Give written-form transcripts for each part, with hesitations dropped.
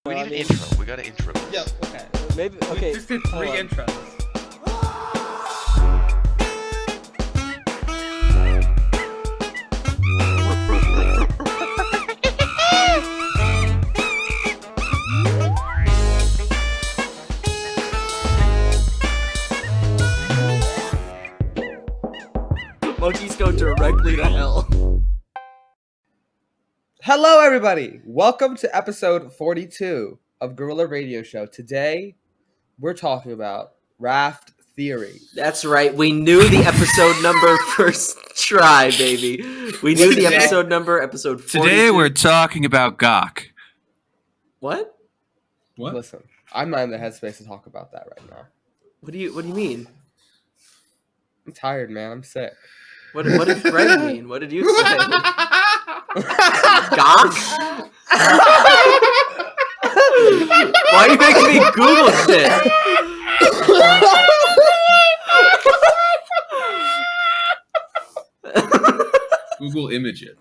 We need an intro. We got an intro. Yeah, okay. Maybe, okay. We just did 3 intros. Monkeys go directly to hell. Hello, everybody. Welcome to episode 42 of Gorilla Radio Show. Today, we're talking about raft theory. That's right. We knew the episode number first try, baby. We knew the episode number, episode 42. Today we're talking about Gawk. What? What? Listen, I'm not in the headspace to talk about that right now. What do you mean? I'm tired, man. I'm sick. What did Greg mean? What did you say? Gawk? Why are you making me Google shit? Google image it.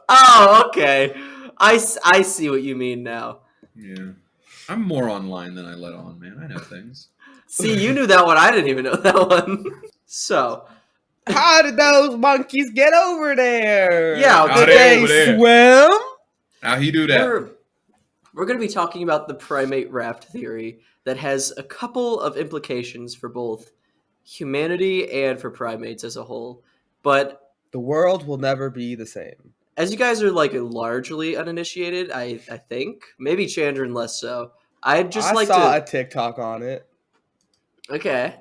Oh, okay. I see what you mean now. Yeah. I'm more online than I let on, man. I know things. See, you knew that one. I didn't even know that one. So, How did those monkeys get over there? Yeah, How did they they over there? swim? How he do that? we're going to be talking about the primate raft theory that has a couple of implications for both humanity and for primates as a whole. But The world will never be the same. as you guys are like largely uninitiated, I think maybe Chandran less so. I'd just I like saw to. a TikTok on it. Okay.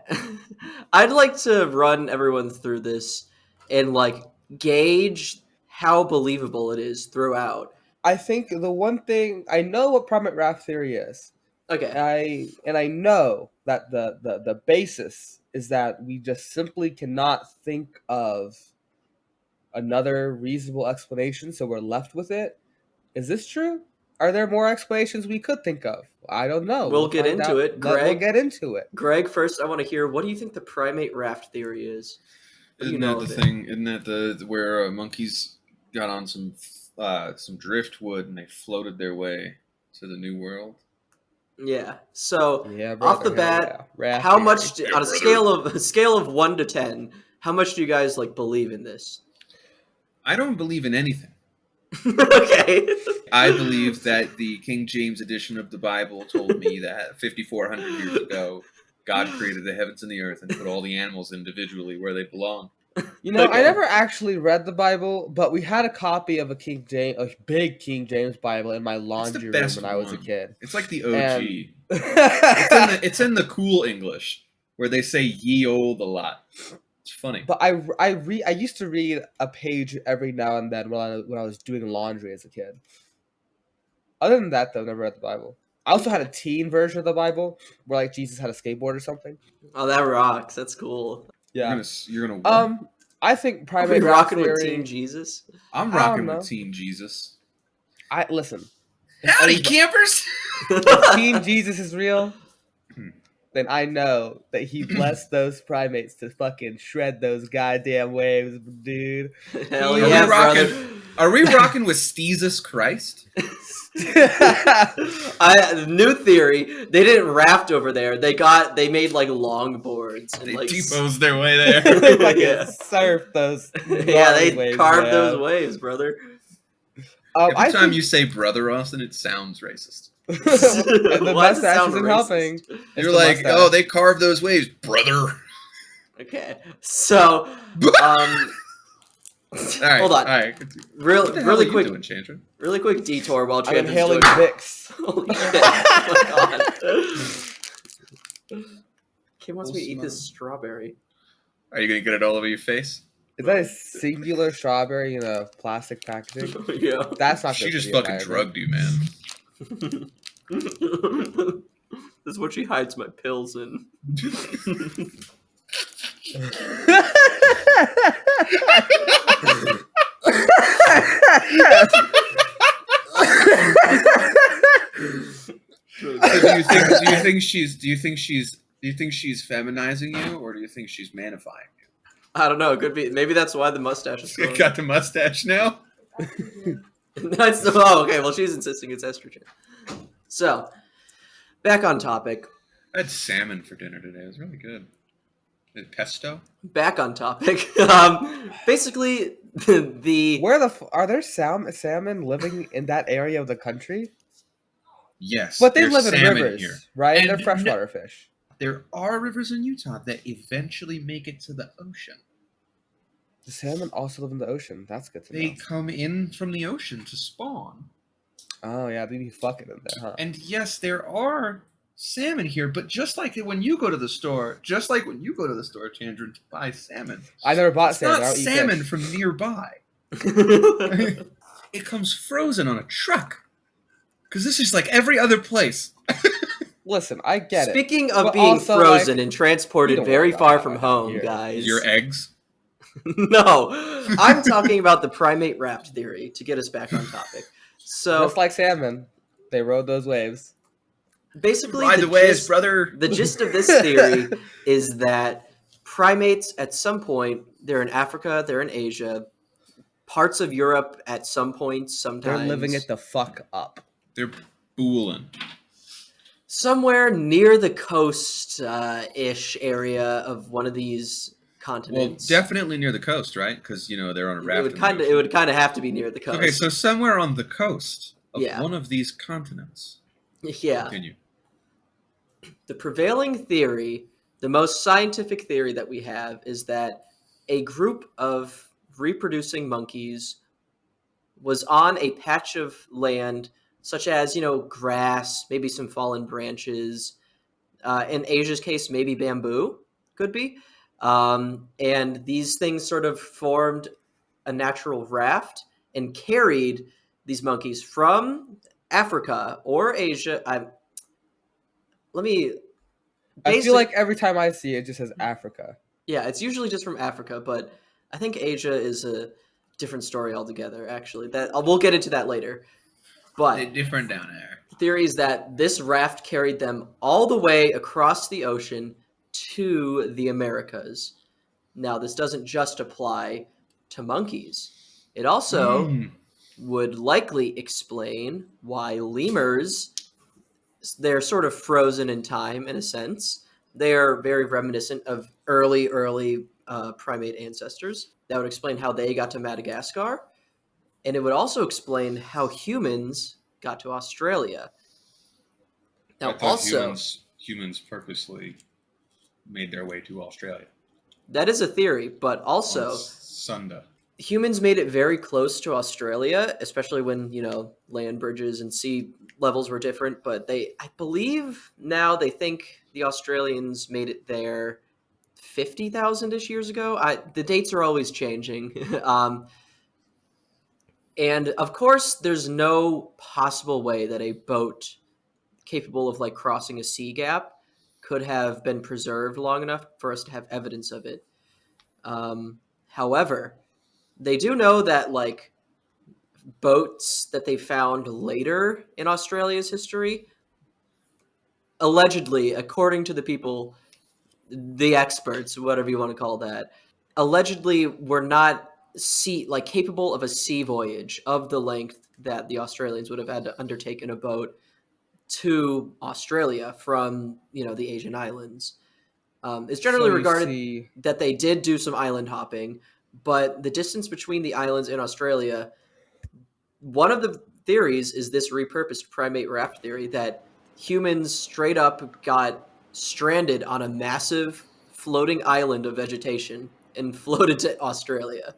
I'd like to run everyone through this and like gauge how believable it is throughout. I think the one thing I know what primate raft theory is. Okay. I know that the basis is that we just simply cannot think of another reasonable explanation, so we're left with it. Is this true? Are there more explanations we could think of? I don't know. We'll get find into out. it. We'll Greg? get into it. Greg, first I want to hear, what do you think the primate raft theory is? What do you Isn't know that the of it? thing? Isn't that the where monkeys got on some driftwood and they floated their way to the new world? Yeah. So Yeah, off the brother, hell bat, yeah. Raft how theory. much Yeah, on a brother. scale of 1 to 10, how much do you guys like believe in this? I don't believe in anything. Okay. I believe that the King James edition of the Bible told me that 5,400 years ago, God created the heavens and the earth and put all the animals individually where they belong. You know, I Okay. never actually read the Bible, but we had a copy of a big King James Bible in my laundry room best when I was a one. kid. It's like the OG. And- It's in the cool English where they say ye old a lot. It's funny. But I used to read a page every now and then when I was doing laundry as a kid. Other than that, though, never read the Bible. I also had a teen version of the Bible where like Jesus had a skateboard or something. Oh, that rocks. That's cool. Yeah. You're gonna what? I think Are we primate raft rocking with theory. Team Jesus? I'm I rocking don't with know. Team Jesus. I listen. Howdy, If campers! Team Jesus is real, Hmm. then I know that he blessed those primates to fucking shred those goddamn waves, dude. Hell Are we yeah, rocking- brother. Are we rocking with Jesus Christ? New theory. They didn't raft over there. They made like long boards and They like T-posed their way there. They fucking Yeah. surf those. yeah, they waves, carved man. those waves, brother. Every I time think you say brother, Austin, it sounds racist. the Why does it mustache sound isn't racist? helping. It's You're the like, mustache. oh, they carved those waves, brother. Okay, so All right, hold on. All right. What the hell really are you quick, doing, Chandra? really quick detour while I'm Chandler's inhaling doing. Vicks. Holy shit! Oh my god. Kim wants me to eat Smell. this strawberry. Are you gonna get it all over your face? Is that a singular strawberry in a plastic packaging? Yeah. That's not. She good for just the fucking environment. drugged you, man. This is what she hides my pills in. So do you think she's feminizing you, or do you think she's manifying I don't know. It could be. Maybe that's why the mustache is you? gone. Got the mustache now. Okay. Well, she's insisting it's estrogen. So, back on topic. I had salmon for dinner today. It was really good. Pesto? Back on topic. Basically, the Are there salmon living in that area of the country? Yes, But they there's live in salmon rivers, here. right? And They're freshwater fish. there are rivers in Utah that eventually make it to the ocean. The salmon also live in the ocean. That's good to They know. come in from the ocean to spawn. Oh yeah, they be fucking in there, huh? And yes, there are salmon here, but just like when you go to the store, Chandra, to buy salmon, I never bought it's salmon. not I don't eat salmon fish. from nearby. It comes frozen on a truck. Because this is like every other place. Listen, I get it. Speaking of But being also, frozen like, and we transported don't very worry about far that from much home, here. guys. Your eggs? No, I'm talking about the primate raft theory to get us back on topic. So Just like salmon, they rode those waves. basically, Ride the waves, brother. the gist of this theory is that primates, at some point, they're in Africa, they're in Asia, parts of Europe at some point, sometimes. They're living it the fuck up. They're booling. Somewhere near the coast ish area of one of these Well, continents. definitely near the coast, right? Because they're on a raft. It would kind of have to be near the coast. Okay, so somewhere on the coast of Yeah. one of these continents. Yeah. Continue. The prevailing theory, the most scientific theory that we have, is that a group of reproducing monkeys was on a patch of land, such as, grass, maybe some fallen branches. In Asia's case, maybe bamboo could be. And these things sort of formed a natural raft and carried these monkeys from Africa or Asia. I feel like every time I see it, it just says Africa. Yeah, it's usually just from Africa, but I think Asia is a different story altogether. Actually, we'll get into that later. But They're different down there. the theory is that this raft carried them all the way across the ocean to the Americas. Now, this doesn't just apply to monkeys. It also would likely explain why lemurs, they're sort of frozen in time in a sense. They are very reminiscent of early primate ancestors. That would explain how they got to Madagascar. And it would also explain how humans got to Australia. Now, I thought also, humans purposely made their way to Australia. that is a theory, but also Sunda. humans made it very close to Australia, especially when, land bridges and sea levels were different. But I believe now they think the Australians made it there 50,000-ish years ago. The dates are always changing. And of course, there's no possible way that a boat capable of crossing a sea gap could have been preserved long enough for us to have evidence of it. However, they do know that boats that they found later in Australia's history, allegedly, according to the people, the experts, whatever you want to call that, allegedly were not capable of a sea voyage of the length that the Australians would have had to undertake in a boat to Australia from the Asian islands. It's generally regarded that they did do some island hopping, but the distance between the islands in Australia, one of the theories is this repurposed primate raft theory that humans straight up got stranded on a massive floating island of vegetation and floated to Australia.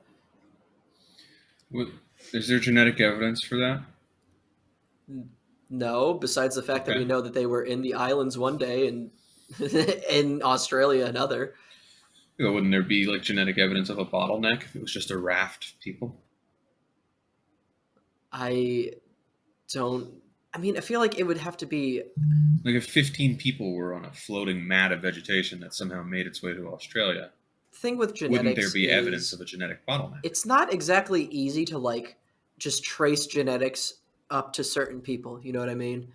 Is there genetic evidence for that? No, besides the fact that we know that they were in the islands one day and in Australia another. Wouldn't there be genetic evidence of a bottleneck if it was just a raft of people? I feel like it would have to be if 15 people were on a floating mat of vegetation that somehow made its way to Australia. The thing with genetics, wouldn't there be evidence of a genetic bottleneck? It's not exactly easy to just trace genetics up to certain people. You know what I mean?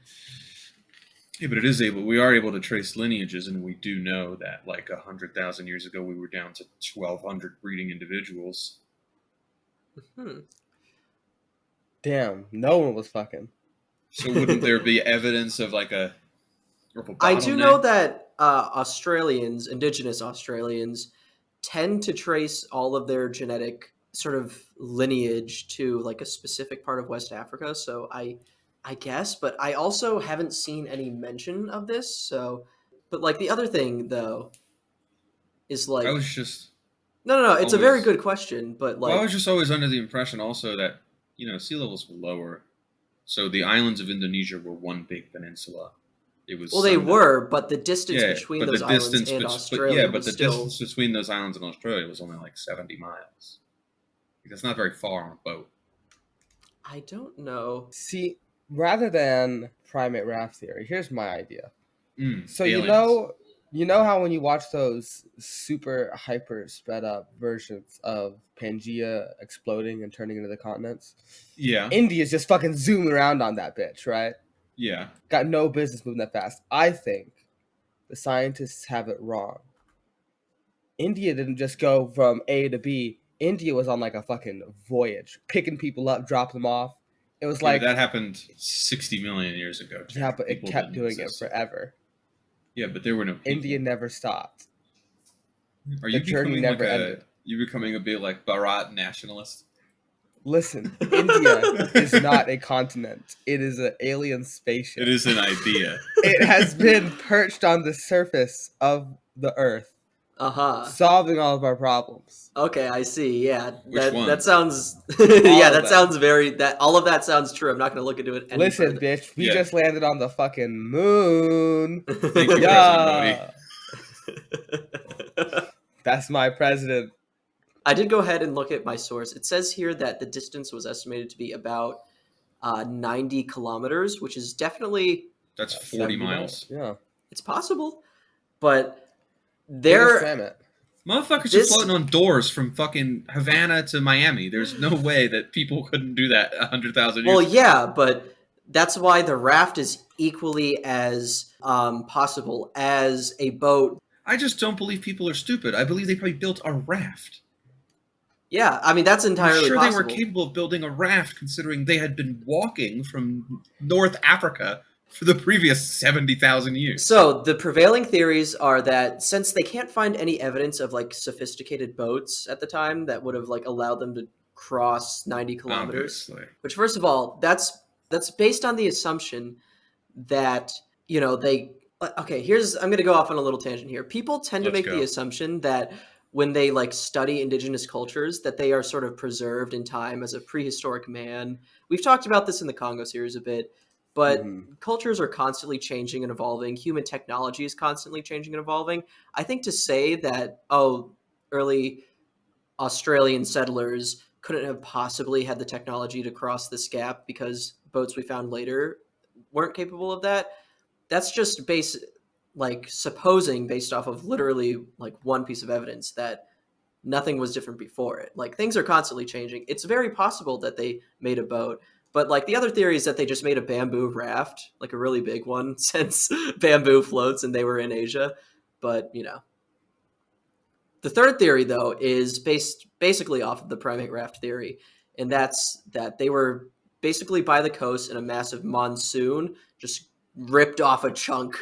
Yeah, but we are able to trace lineages, and we do know that 100,000 years ago we were down to 1,200 breeding individuals. Damn, no one was fucking. So wouldn't there be evidence of like a I do know bottleneck? that indigenous Australians, tend to trace all of their genetic sort of lineage to like a specific part of West Africa. So I guess, but I also haven't seen any mention of this. So, but like the other thing though is I was like just no, it's a very always good question, but well, I like was just always under the impression also that sea levels were lower, so the islands of Indonesia were one big peninsula. It was well they summed up. were, but the distance Yeah, between but the those islands distance, and but yeah, Australia but was the still distance between those islands and Australia was only like 70 miles. That's not very far on a boat. I don't know. See, rather than primate raft theory, here's my idea. So Aliens. you know how when you watch those super hyper sped up versions of Pangea exploding and turning into the continents, Yeah, India's just fucking zooming around on that bitch, right? yeah. Got no business moving that fast. I think the scientists have it wrong. India didn't just go from A to B. India was on like a fucking voyage, picking people up, dropping them off. It was Yeah, but like, that happened 60 million years ago. yeah, Jack. but it People kept didn't doing it exist. forever. Yeah, but there were no people. India never stopped. Are The you journey becoming like never a ended. you becoming a bit like Bharat nationalist? Listen, India is not a continent. It is an alien spaceship. It is an idea. It has been perched on the surface of the earth, Uh-huh. solving all of our problems. Okay, I see. Yeah, Which that one? sounds. All Yeah, of that them. sounds very. That all of that sounds true. I'm not going to look into it any Listen, further. bitch, we Yeah. just landed on the fucking moon. Thank you, President Yeah. That's my president. I did go ahead and look at my source. It says here that the distance was estimated to be about 90 kilometers, which is definitely That's 40 70 miles. Yeah. it's possible, but They just there swam it. Motherfuckers are this floating on doors from fucking Havana to Miami. There's no way that people couldn't do that 100,000 years well, ago. yeah, but that's why the raft is equally as possible as a boat. I just don't believe people are stupid. I believe they probably built a raft. Yeah, I mean that's I'm entirely sure they were possible. capable of building a raft considering they had been walking from North Africa for the previous 70,000 years. So the prevailing theories are that since they can't find any evidence of like sophisticated boats at the time that would have like allowed them to cross 90 kilometers, Obviously. which first of all, that's based on the assumption that they okay, here's I'm going to go off on a little tangent here. People tend to Let's make the go. assumption that when they like study indigenous cultures that they are sort of preserved in time as a prehistoric man. We've talked about this in the Congo series a bit, but cultures are constantly changing and evolving. Human technology is constantly changing and evolving. I think to say that early Australian settlers couldn't have possibly had the technology to cross this gap because boats we found later weren't capable of that. That's just supposing based off of literally like one piece of evidence that nothing was different before it. Like things are constantly changing. It's very possible that they made a boat, but like the other theory is that they just made a bamboo raft, like a really big one, since bamboo floats and they were in Asia. But the third theory though is based basically off of the primate raft theory, and that's that they were basically by the coast in a massive monsoon, just ripped off a chunk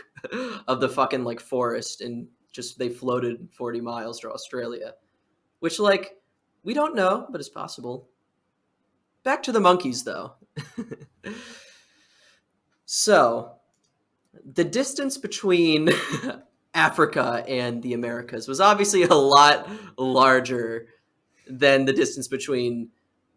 of the fucking like forest and just they floated 40 miles to Australia. Which, like, we don't know, but it's possible. Back to the monkeys, though. So, the distance between Africa and the Americas was obviously a lot larger than the distance between,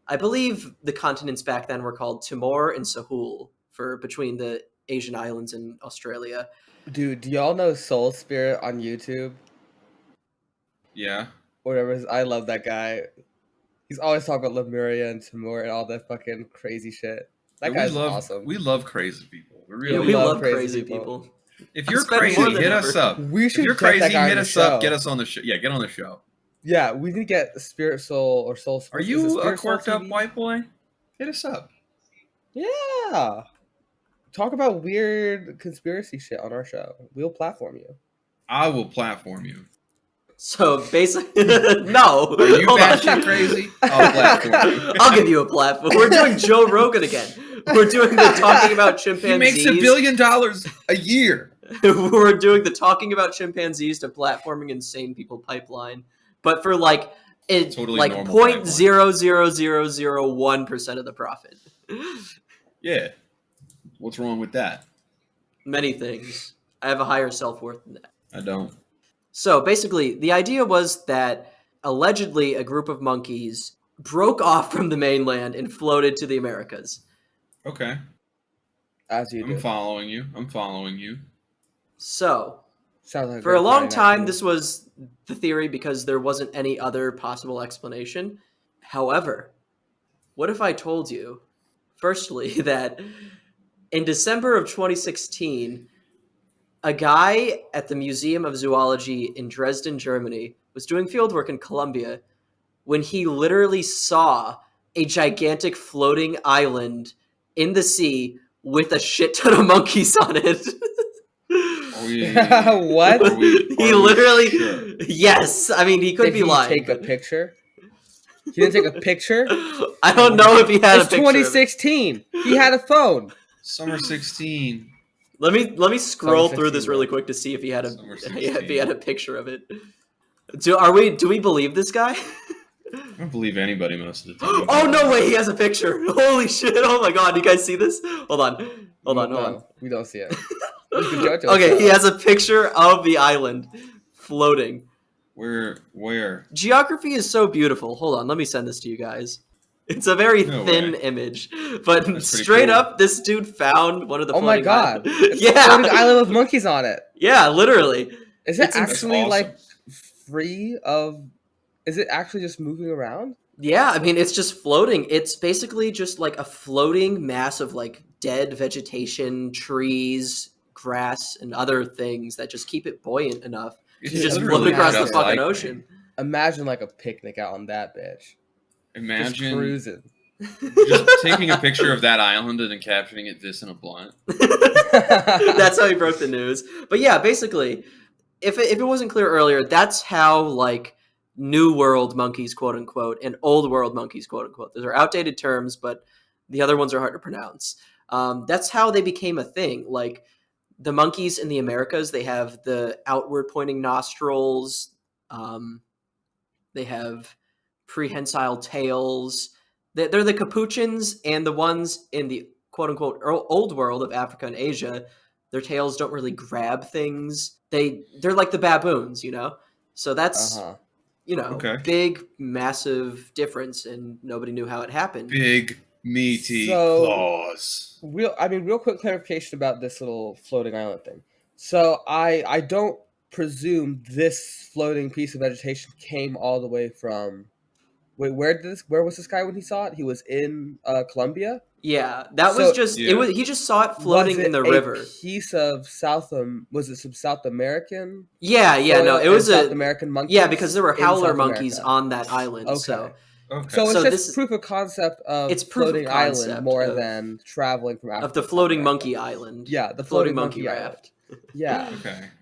I believe the continents back then were called Timor and Sahul, for between the Asian islands and Australia. Dude, do y'all know Soul Spirit on YouTube? Yeah. Whatever. I love that guy. He's always talking about Lemuria and Timor and all that fucking crazy shit. That Yeah, guy's awesome. We love crazy people. We Yeah, really we love love crazy crazy people. If you're I spend more crazy, than hit ever. us up. We should If you're get that crazy, guy on hit the us up. show. Get us on the show. Yeah, get on the show. Yeah, we need to get Spirit Soul or Soul. Are is it you a Spirit Soul quirked up TV? white boy? Hit us up. Yeah. Talk about weird conspiracy shit on our show. We'll platform you. I will platform you. So basically, no. Are you Hold on. batshit crazy? I'll platform you. I'll give you a platform. We're doing Joe Rogan again. We're doing the talking about He chimpanzees. makes $1 billion a year. We're doing the talking about chimpanzees to platforming insane people pipeline, but for like it Totally like normal 0.00001% of the profit. Yeah. What's wrong with that? Many things. I have a higher self-worth than that. I don't. So basically, the idea was that allegedly a group of monkeys broke off from the mainland and floated to the Americas. Okay. As you I'm do. following you. I'm following you. So, Sounds like for a long great Friday night time, to me. this was the theory because there wasn't any other possible explanation. However, what if I told you, firstly, that in December of 2016, a guy at the Museum of Zoology in Dresden, Germany, was doing fieldwork in Colombia when he literally saw a gigantic floating island in the sea with a shit ton of monkeys on it. What? He literally, sure? yes. I mean, he could Did be he lying. take a but- picture? He didn't take a picture? I don't know if he had It's a picture. Of it. 2016. He had a phone. Summer 16. Let me scroll Summer through this 16, really bro. quick to see if he had a Summer if he 16. had a picture of it. Do we believe this guy? I don't believe anybody most of the time. Oh no way, he has a picture. Holy shit. Oh my god, you guys see this? Hold on. Hold on. No, we don't see it. You can show it to us, Okay, though. he has a picture of the island floating. Where? Geography is so beautiful. Hold on, let me send this to you guys. It's a very No thin way. image, but That's pretty straight cool. up, this dude found one of the Oh my floating god. islands. It's a Yeah, floating island with monkeys on it. yeah, literally. Is it It's ins- actually awesome. like free of? Is it actually just moving around? Yeah, I mean, it's just floating. It's basically just like a floating mass of like dead vegetation, trees, grass, and other things that just keep it buoyant enough It's to just literally float across the just fucking like ocean. me. Imagine like a picnic out on that bitch. Just Imagine cruising. just taking a picture of that island and then capturing it this in a blunt. That's how he broke the news. But yeah, basically, if it wasn't clear earlier, that's how like New World monkeys, quote unquote, and Old World monkeys, quote unquote. Those are outdated terms, but the other ones are hard to pronounce. That's how they became a thing. Like the monkeys in the Americas, they have the outward pointing nostrils. They have prehensile tails. They're the capuchins, and the ones in the quote unquote old world of Africa and Asia, their tails don't really grab things. They're like the baboons, you know. So that's Okay. big, massive difference, and nobody knew how it happened. Big meaty So- claws. Real quick clarification about this little floating island thing. So I don't presume this floating piece of vegetation came all the way from. Wait, where was this guy when he saw it? He was in Colombia. Yeah, that So- was just Yeah. he just saw it floating Was it in the a river. piece of was it some South American? Yeah, no, soil it was and a South American monkeys. yeah because there were in howler South monkeys America. on that island. Okay. So Okay. So it's So just this- proof of concept of it's proof of floating concept island more of- than traveling from Africa of the to South floating America. monkey island. Yeah, the floating floating monkey monkey raft. Yeah.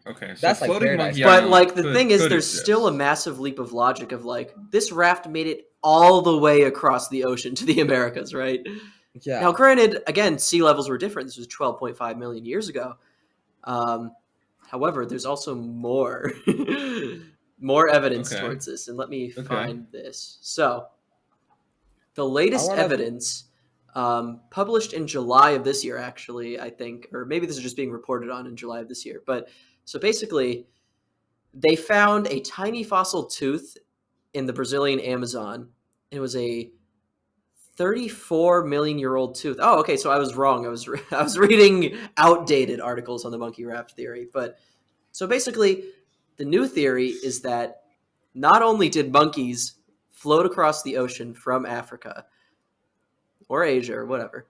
Okay. So That's like floating paradise. monkey But island like the could- thing is, could there's exist. still a massive leap of logic of like this raft made it all the way across the ocean to the Americas, right? Yeah. Now, granted, again, sea levels were different. This was 12.5 million years ago. However, there's also more more evidence Okay. towards this, and let me Okay. find this. So, the latest I wanna- evidence published in July of this year, actually, I think, or maybe this is just being reported on in July of this year. But so basically, they found a tiny fossil tooth in the Brazilian Amazon. It was a 34 million year old tooth. Oh, okay. So I was wrong. I was reading outdated articles on the monkey raft theory. But so basically, the new theory is that not only did monkeys float across the ocean from Africa or Asia or whatever,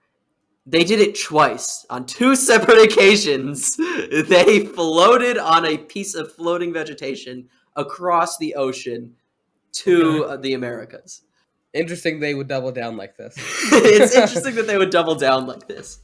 they did it twice on two separate occasions. They floated on a piece of floating vegetation across the ocean to the Americas. Interesting they would double down like this. It's interesting that they would double down like this.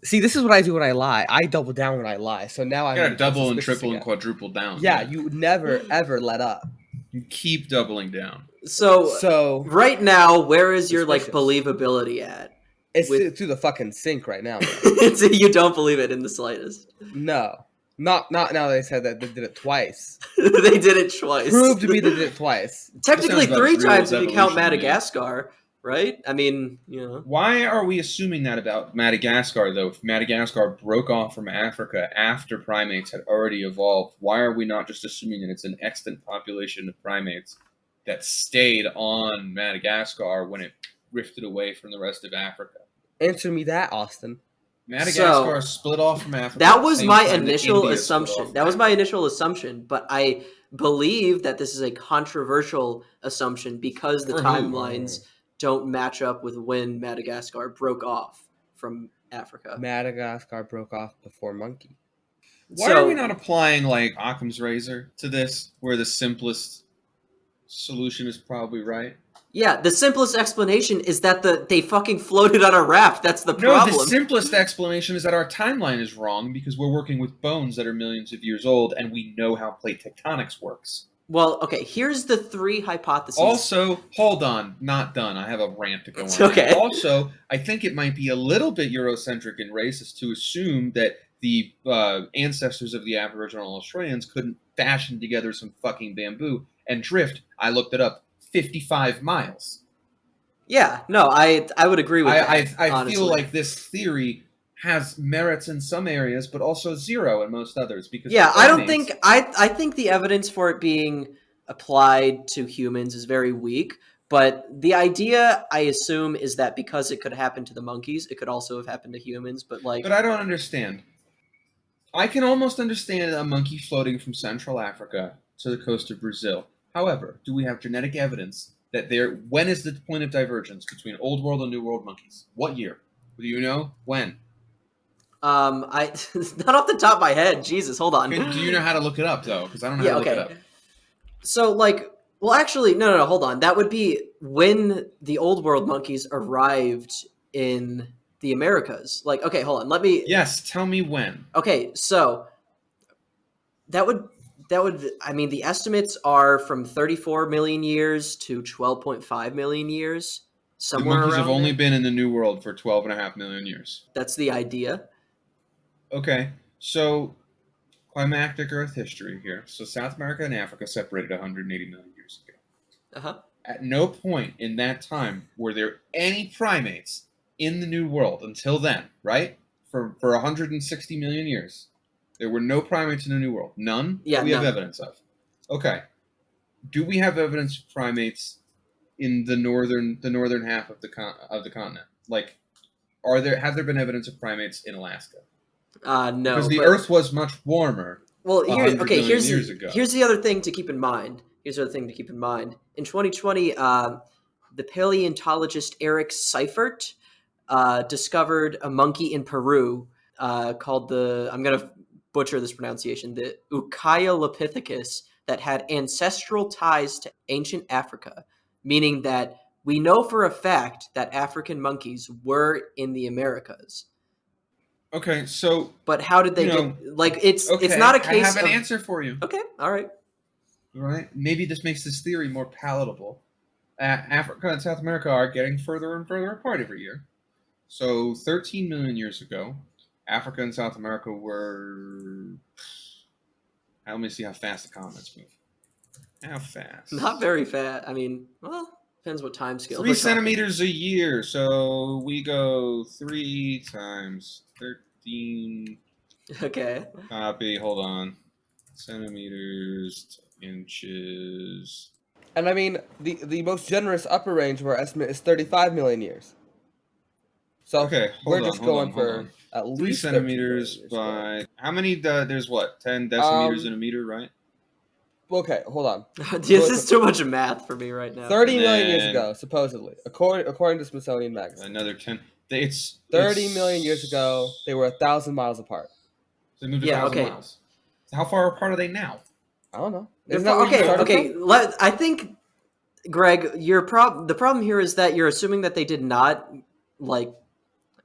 See, this is what I do when I lie. I double down when I lie. So now You I'm gotta double and suspicious triple and again. quadruple down. Yeah, man. you never ever let up. You keep doubling down. So right now, where is your like Suspicious. believability at? It's With- through the fucking sink right now, man. So you don't believe it in the slightest. No, not now. They said that they did it twice. They did it twice. Prove to me they did it twice. Technically, This sounds about 3 as real times as if you count evolution to me. Madagascar, right? I mean, you know. Why are we assuming that about Madagascar, though? If Madagascar broke off from Africa after primates had already evolved, why are we not just assuming that it's an extant population of primates that stayed on Madagascar when it drifted away from the rest of Africa? Answer me that, Austin. Madagascar split off from Africa. That at the was same my time that initial India split off assumption. from That was my Africa. initial assumption, but I believe that this is a controversial assumption because the For who? timelines don't match up with when Madagascar broke off from Africa. Madagascar broke off before monkey. Why are we not applying like Occam's razor to this, where the simplest solution is probably right? Yeah, the simplest explanation is that they fucking floated on a raft. That's the No, problem. the simplest explanation is that our timeline is wrong because we're working with bones that are millions of years old, and we know how plate tectonics works. Well, okay, here's the 3 hypotheses. Also, hold on, not done. I have a rant to go It's on. okay. Also, I think it might be a little bit Eurocentric and racist to assume that the ancestors of the Aboriginal Australians couldn't fashion together some fucking bamboo and drift. I looked it up. 55 miles. Yeah, no, I would agree with that. I honestly. feel like this theory has merits in some areas, but also zero in most others. Because yeah, I don't primates- think I think the evidence for it being applied to humans is very weak. But the idea, I assume, is that because it could happen to the monkeys, it could also have happened to humans. But like, But I don't understand. I can almost understand a monkey floating from Central Africa to the coast of Brazil. However, do we have genetic evidence that when is the point of divergence between Old World and New World monkeys? What year? Do you know? When? I not off the top of my head. Jesus, hold on. Do you know how to look it up though? Because I don't know Yeah, how to okay. look it up. So like, well, actually, no, hold on. That would be when the Old World monkeys arrived in the Americas. Like, okay, hold on. Let me. Yes, tell me when. Okay, so that would I mean the estimates are from 34 million years to 12.5 million years. The Somewhere monkeys around have only there. been in the New World for 12.5 million years. That's the idea. Okay, so climactic Earth history here. So South America and Africa separated 180 million years ago. Uh-huh. At no point in that time were there any primates in the New World until then, right? For 160 million years. There were no primates in the New World. None? Yeah, we have none. evidence of. Okay. Do we have evidence of primates in the northern half of the continent? Like, have there been evidence of primates in Alaska? No. Because the but- Earth was much warmer. Well, 100 million years ago. Here's the other thing to keep in mind. In 2020, the paleontologist Eric Seifert discovered a monkey in Peru called I'm going to butcher this pronunciation, the Ukiolopithecus, that had ancestral ties to ancient Africa, meaning that we know for a fact that African monkeys were in the Americas. Okay, so But how did they get? Like, it's not a case. I have an of, answer for you. Okay, all right. Right? Maybe this makes this theory more palatable. Africa and South America are getting further and further apart every year. So 13 million years ago, Africa and South America were... Let me see how fast the comments move. How fast? Not very fast. I mean, well, depends what time scale. 3 centimeters a year. So we go 3 times 13. Okay. Copy. Hold on. Centimeters to inches. And I mean, the most generous upper range of our estimate is 35 million years. So Okay, we're hold just on, going hold for on. at 3 least 13 centimeters million years. by... How many... there's what? 10 decimeters in a meter, right? Okay, hold on. This is too much math for me right now. 30 million years then- ago, supposedly, according to Smithsonian Magazine. Another 10. It's 30 million years ago, they were 1,000 miles apart. They moved Yeah, 1,000 okay. miles. How far apart are they now? I don't know. They're Isn't that where you started okay. from? I think, Greg, the problem here is that you're assuming that they did not like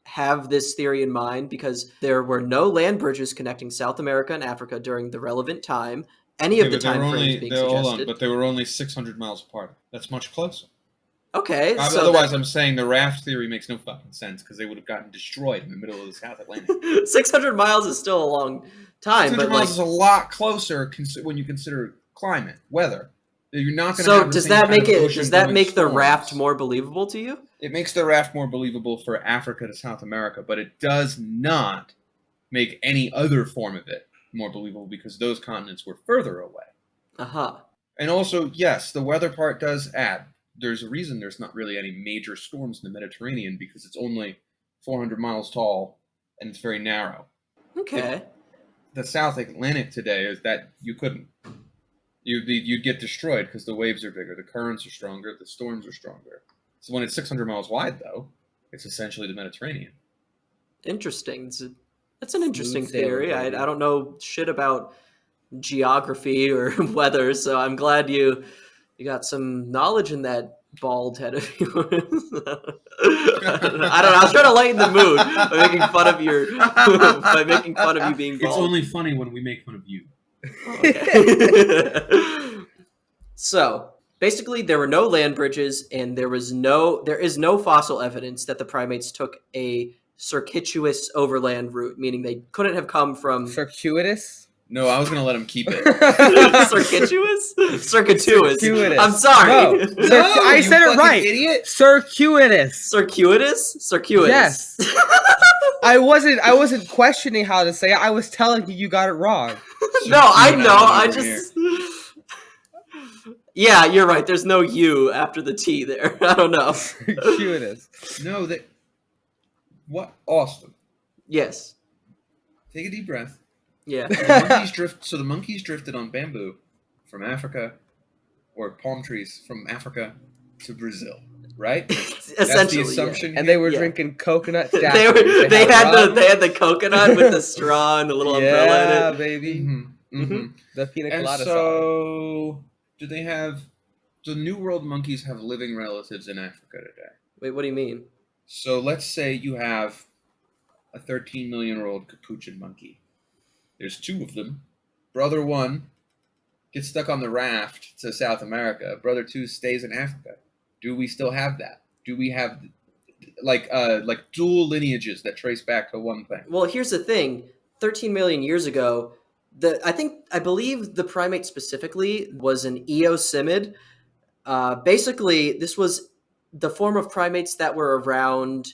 have this theory in mind because there were no land bridges connecting South America and Africa during the relevant time. Any of the time frames being suggested. But they were only 600 miles apart. That's much closer. Okay, so otherwise, I'm saying the raft theory makes no fucking sense because they would have gotten destroyed in the middle of the South Atlantic. 600 miles is still a long time. 600 but miles like, is a lot closer when you consider climate, weather. You're not going to so have the does same that kind make of it? ocean Does that going make the storms. raft more believable to you? It makes the raft more believable for Africa to South America, but it does not make any other form of it more believable because those continents were further away. Uh-huh. And also, yes, the weather part does add. There's a reason there's not really any major storms in the Mediterranean because it's only 400 miles tall and it's very narrow. Okay. The South Atlantic today is that you couldn't. You'd get destroyed because the waves are bigger, the currents are stronger, the storms are stronger. So when it's 600 miles wide, though, it's essentially the Mediterranean. Interesting. That's an interesting Smooth sailing, theory. I baby. don't know shit about geography or weather, so I'm glad you got some knowledge in that bald head of yours. I don't know. I was trying to lighten the mood by making fun of you being bald. It's only funny when we make fun of you. Okay. So basically, there were no land bridges, and there is no fossil evidence that the primates took a circuitous overland route, meaning they couldn't have come from Circuitous? No, I was going to let him keep it. circuitous. Circuitous. I'm sorry. No. I said it right. Idiot. Circuitous. Circuitous. Yes. I wasn't questioning how to say it. I was telling you got it wrong. No, I know. I just. Yeah, you're right. There's no U after the T there. I don't know. Circuitous. No, what? Austin. Yes. Take a deep breath. Yeah. The monkeys drifted on bamboo from Africa, or palm trees from Africa to Brazil, right? Essentially, That's the assumption. And they were Yeah. drinking coconut. They had the coconut with the straw and the little umbrella in Yeah, it. baby. Mm-hmm. Mm-hmm. The pina And colada song. so, do New World monkeys have living relatives in Africa today? Wait, what do you mean? So let's say you have a 13-million-year-old capuchin monkey. There's two of them. Brother 1 gets stuck on the raft to South America. Brother 2 stays in Africa. Do we still have that? Do we have like dual lineages that trace back to one thing? Well, here's the thing. 13 million years ago, I believe the primate specifically was an eosimid. Basically, this was the form of primates that were around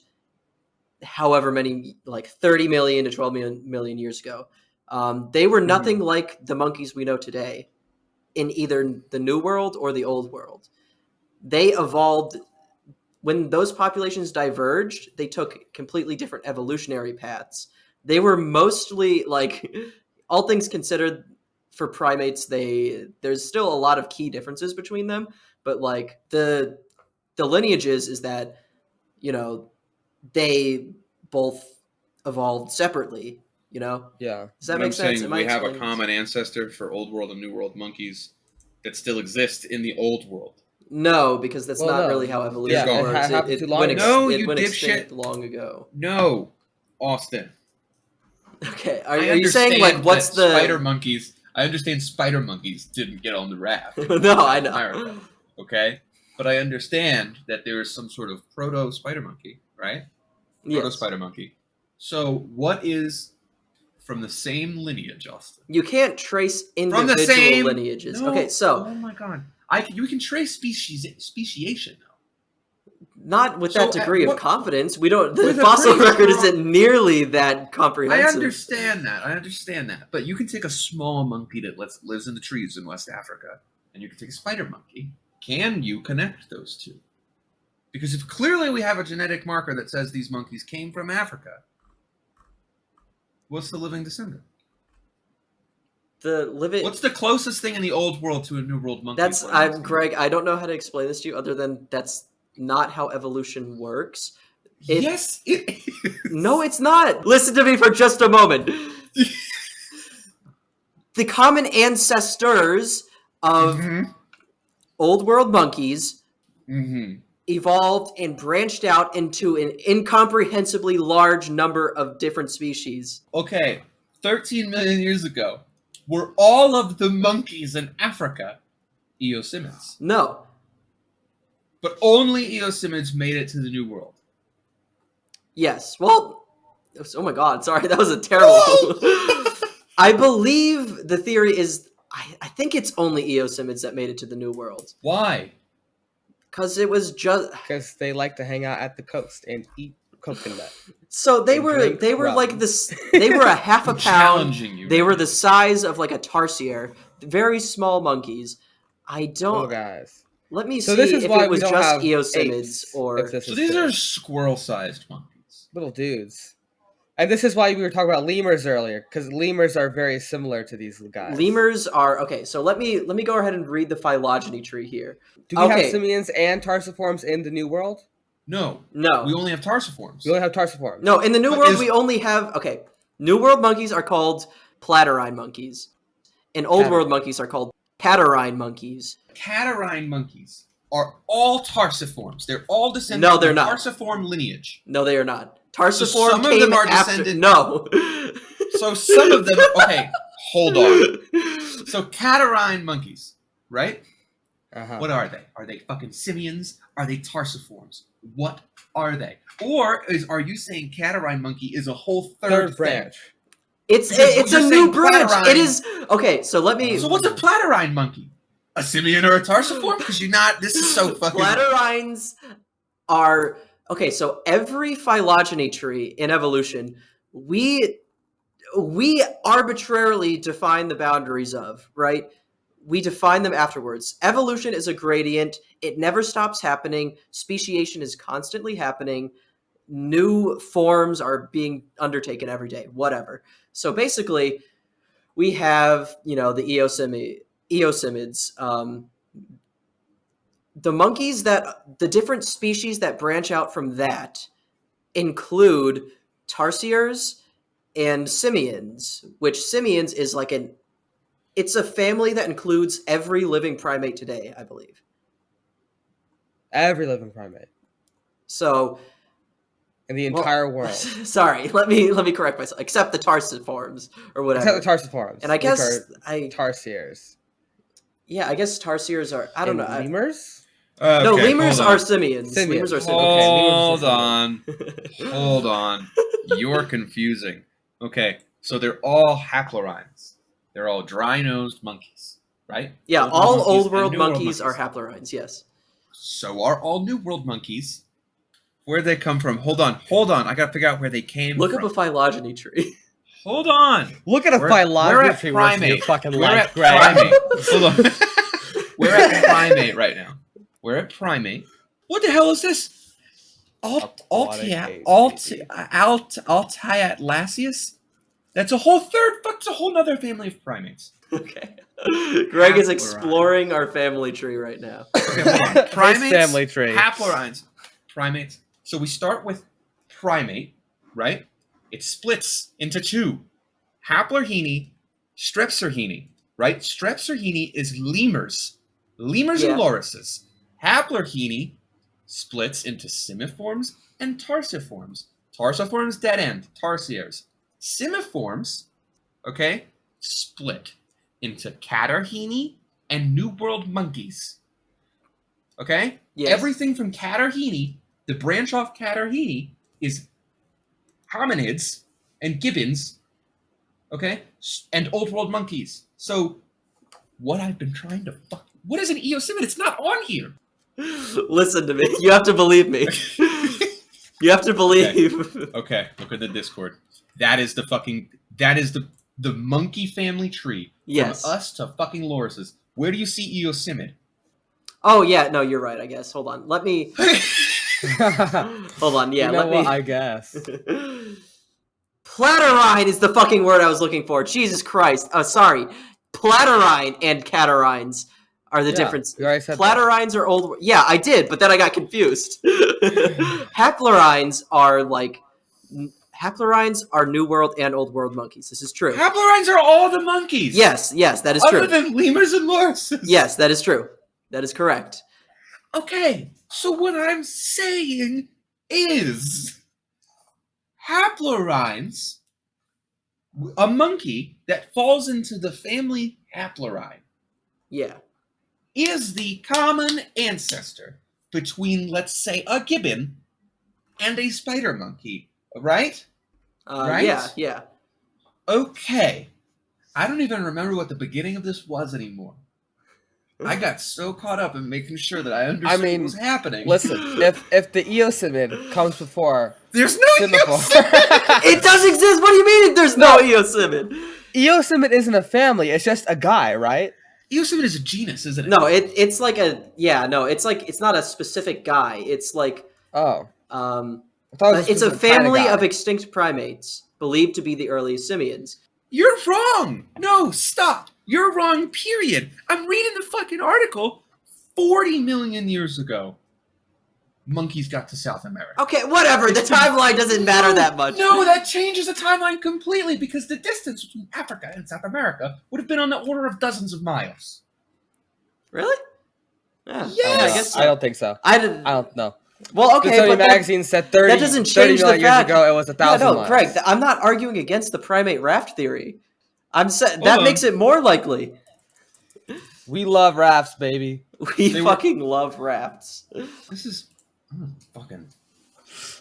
however many, like 30 million to 12 million years ago. They were nothing like the monkeys we know today in either the New World or the Old World. They evolved when those populations diverged. They took completely different evolutionary paths. They were mostly like, all things considered, for primates, there's still a lot of key differences between them, but like the lineages is that, you know, they both evolved separately. You know, Yeah. does that But make I'm sense? saying we have a common ancestor for Old World and New World monkeys that still exist in the Old World. No, because that's not really how evolution Yeah, works. it happened too long went ago. No, it you went dipshit. extinct long ago. No, Austin. Okay, I are you saying like what's the spider monkeys? I understand spider monkeys didn't get on the raft. No, I know. America, okay, but I understand that there is some sort of proto spider monkey, right? Proto Yes. spider monkey. So what is from the same lineage, Austin? You can't trace From the individual same lineages. No, Okay, so oh my god, you can trace speciation though. not with So that degree of what- confidence. We don't. The With a fossil pretty record strong- isn't nearly that I comprehensive. understand that. But you can take a small monkey that lives in the trees in West Africa, and you can take a spider monkey. Can you connect those two? Because if clearly we have a genetic marker that says these monkeys came from Africa, what's the living descendant? What's the closest thing in the Old World to a New World monkey? Greg. I don't know how to explain this to you other than that's not how evolution works. Yes, it is. No, it's not. Listen to me for just a moment. The common ancestors of Mhm. Old World monkeys Mhm. evolved and branched out into an incomprehensibly large number of different species. Okay, 13 million years ago, were all of the monkeys in Africa eosimids? No. But only eosimids made it to the New World. Yes. Well, oh my god, sorry, that was a terrible. I believe the theory is, I think it's only eosimids that made it to the New World. Why? Because it was just... Because they like to hang out at the coast and eat coconut. So they And were drink rum. like this. They were a half a I'm pound. challenging you. They were the size of like a tarsier. Very small monkeys. I Little don't... guys. Let me So see this is if why it was we don't just have eosimids apes, or... if this So is these true. are squirrel-sized monkeys. Little dudes. And this is why we were talking about lemurs earlier, because lemurs are very similar to these guys. Lemurs are... Okay, so let me go ahead and read the phylogeny tree here. Do we have Okay. simians and tarsiforms in the New World? No. No. We only have tarsiforms. We only have tarsiforms. No, in the New But World, is- we only have... Okay, New World monkeys are called platyrrhine monkeys. And Old Catarrhine. World monkeys are called catarrhine monkeys. Catarrhine monkeys are all tarsiforms. They're all descended No, from they're the not. tarsiform lineage. No, they are not. Tarsiform some of came them are after... descended- No. So some of them... Okay, hold on. So catarrhine monkeys, right? Uh-huh. What are they? Are they fucking simians? Are they tarsiforms? What are they? Or are you saying catarrhine monkey is a whole third branch. It's Because a you're new saying branch. platyrhine. It is... Okay, so let me... So what's a platyrhine monkey? A simian or a tarsiform? Because you're not... This is so fucking... Platyrhines are... Okay, so every phylogeny tree in evolution, we arbitrarily define the boundaries of, right? We define them afterwards. Evolution is a gradient. It never stops happening. Speciation is constantly happening. New forms are being undertaken every day, whatever. So basically, we have, the eosimids. The monkeys the different species that branch out from that include tarsiers and simians, which simians is like it's a family that includes every living primate today, I believe. Every living primate So in the entire world. Sorry, let me correct myself. Except the tarsiforms or whatever. Except the tarsiforms. And I guess which are tarsiers. Yeah, I guess tarsiers are... I don't know. Lemurs? No, Okay, lemurs hold on. are simians. Simians. Lemurs are Okay, simians. Hold on. Hold on. You're confusing. Okay, so they're all haplorhines. They're all dry-nosed monkeys, right? Yeah, Old all monkeys old and world New World monkeys are haplorhines, yes. So are all New World monkeys. Where'd they come from? Hold on. I gotta figure out where they came Look from. up a phylogeny tree. Hold on. Look at a We're phylogeny at tree once in your primate. fucking We're life, at Greg. primate. Hold on. We're at primate right now. We're at primate. What the hell is this? Altiatlassius? That's a whole nother family of primates. Okay. Greg is Haplorhine. exploring our family tree right now. Okay, hold on. Nice Primates, family tree. haplorhines, primates. So we start with primate, right? It splits into two. Haplorhini, Strepsirhini, right? Strepsirhini is lemurs. Lemurs Yeah. and lorises. Haplorhini splits into simiforms and tarsiforms. Tarsiforms, dead end. Tarsiers. Simiforms, okay, split into Catarrhini and New World monkeys. Okay? Yes. Everything from Catarrhini, the branch off Catarrhini, is hominids and gibbons, okay, and Old World monkeys. So, what I've been trying to what is an eosimid? It's not on here. Listen to me. You have to believe me. You have to believe. Okay, look at the Discord. That is the monkey family tree. Yes. From us to fucking lorises. Where do you see eosimid? Oh, yeah. No, you're right, I guess. Hold on. Let me... Hold on. Yeah, you know let what? me... I guess. Platyrhine is the fucking word I was looking for. Jesus Christ. Oh, sorry. Platyrhine and catarrhines are the difference. You already said Platyrhines are old... Yeah, I did, but then I got confused. Haplorhines are like... Haplorhines are New World and Old World monkeys. This is true. Haplorhines are all the monkeys. Yes, that is Other true. than lemurs and lorises. Yes, that is true. That is correct. Okay. So what I'm saying is haplorhines, a monkey that falls into the family haplorhine, Yeah. is the common ancestor between, let's say, a gibbon and a spider monkey, right? Yeah, yeah. Okay. I don't even remember what the beginning of this was anymore. I got so caught up in making sure that I understood what was happening. Listen, if the eosimid comes before There's no semaphore, It does exist. What do you mean there's no eosimid? Eosimid isn't a family. It's just a guy, right? Eosimid is a genus, isn't it? No, it's like it's not a specific guy. It's like Oh, I thought it was it's a specific kind family guy. of extinct primates believed to be the earliest simians. You're wrong. No, stop. You're wrong, period. I'm reading the fucking article. 40 million years ago, monkeys got to South America. Okay, whatever. The timeline doesn't matter that much. No, that changes the timeline completely because the distance between Africa and South America would have been on the order of dozens of miles. Really? Yeah, Yes! I guess so. I don't think so. I didn't. I don't know. Well, okay, Smithsonian but magazine said 30, that doesn't 30 change the million years fact. ago it was 1,000 no, miles. Craig, I'm not arguing against the primate raft theory. That on. makes it more likely. We love rafts, baby. We fucking love rafts. This is fucking.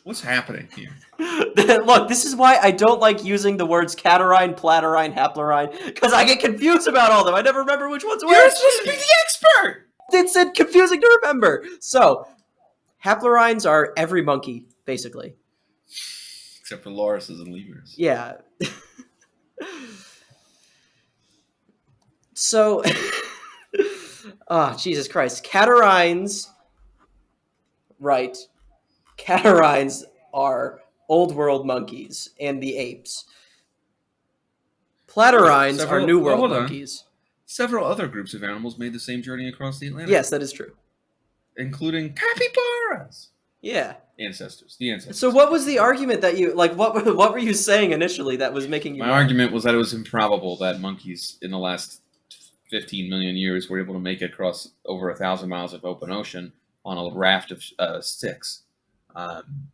What's happening here? Look, this is why I don't like using the words catarrhine, platyrrhine, haplorhine, because I get confused about all of them. I never remember which ones were. You're supposed to be the expert! It's confusing to remember. So, haplorhines are every monkey, basically. Except for lorises and lemurs. Yeah. So, oh, Jesus Christ. Catarrhines, right. Catarrhines are old world monkeys and the apes. Platyrrhines are new world monkeys. Several other groups of animals made the same journey across the Atlantic. Yes, that is true. Including capybaras. Yeah. The ancestors. So what was the argument that you, like, what were you saying initially that was making you... My argument was that it was improbable that monkeys in the last 15 million years were able to make it across over 1,000 miles of open ocean on a raft of sticks.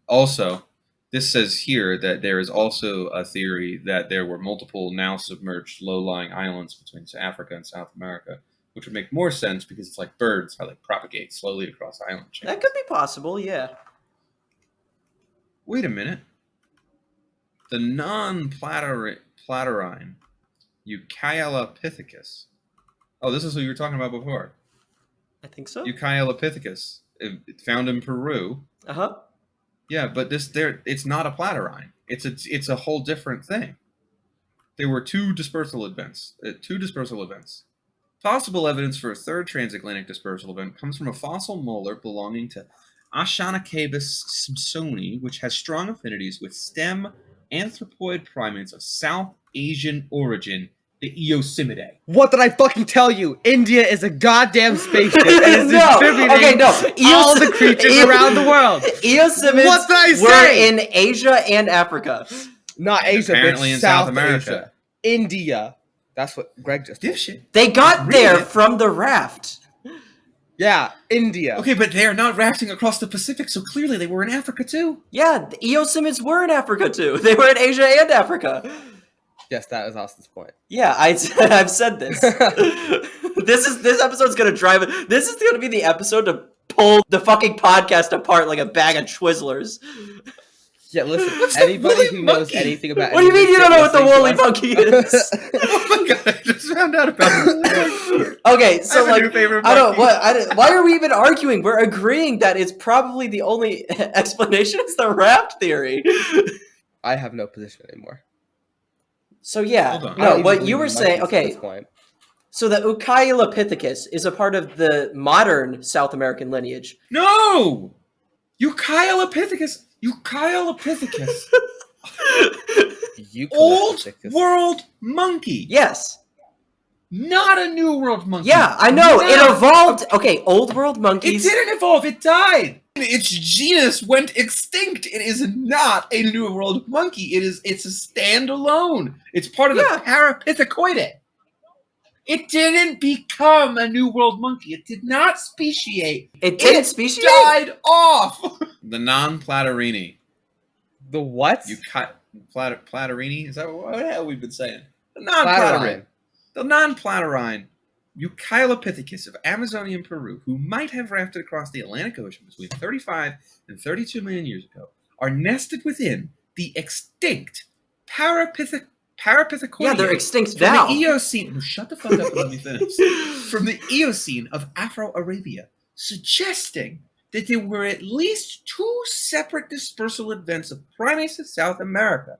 Also, this says here that there is also a theory that there were multiple now submerged low-lying islands between Africa and South America, which would make more sense because it's like birds, how they propagate slowly across island chains. That could be possible, yeah. Wait a minute. The non-platyrrhine Eucalypithecus. Oh, this is who you were talking about before. I think so. Eucalypithecus, found in Peru. Uh-huh. Yeah, but it's not a platyrrhine. It's a whole different thing. There were two dispersal events. Possible evidence for a third transatlantic dispersal event comes from a fossil molar belonging to Aschanacabus simpsoni, which has strong affinities with stem anthropoid primates of South Asian origin, the Eosimidae. What did I fucking tell you? India is a goddamn spaceship and is distributing all the creatures around the world. Eosimids What did I say? were in Asia and Africa. Not Asia, apparently bitch. in South South America. Asia. India. That's what Greg just did. Dipshit. They got there Really? from the raft. Yeah, India. Okay, but they are not rafting across the Pacific, so clearly they were in Africa too. Yeah, the Eosimids were in Africa too. They were in Asia and Africa. Yes, that is Austin's point. Yeah, I've said this. This episode's gonna drive it. This is gonna be the episode to pull the fucking podcast apart like a bag of Twizzlers. Yeah, listen, What's the anybody woolly who knows monkey? anything about What do you mean you don't know what the woolly listening monkey to us- is? Oh my god, I just found out about it. Okay, so I have a new favorite I don't. monkey. Why are we even arguing? We're agreeing that it's probably the only explanation is the raft theory. I have no position anymore. So yeah, Hold on. I don't no. even What believe you were in saying? monkeys at Okay, this point. so the Eucalypithecus is a part of the modern South American lineage. No! Eucalypithecus. Old Eucalyptus. world monkey. Yes. Not a new world monkey. Yeah, I know. Not- It evolved. Okay, old world It monkeys. didn't evolve, it died. Its genus went extinct. It is not a new world monkey. It's a standalone. It's part of Yeah. the Parapithecoidae. It didn't become a New World monkey. It did not speciate. It didn't speciate? Died off. The non-Platterini. The what? Platterini? Is that what the hell we've been saying? The Platyrrhine. non-Platyrrhine Euchylopithecus of Amazonian Peru, who might have rafted across the Atlantic Ocean between 35 and 32 million years ago, are nested within the extinct Parapithecus. Yeah, they're extinct from now. the Eocene. Shut the fuck up and let me finish. From the Eocene of Afro-Arabia, suggesting that there were at least 2 separate dispersal events of primates in South America.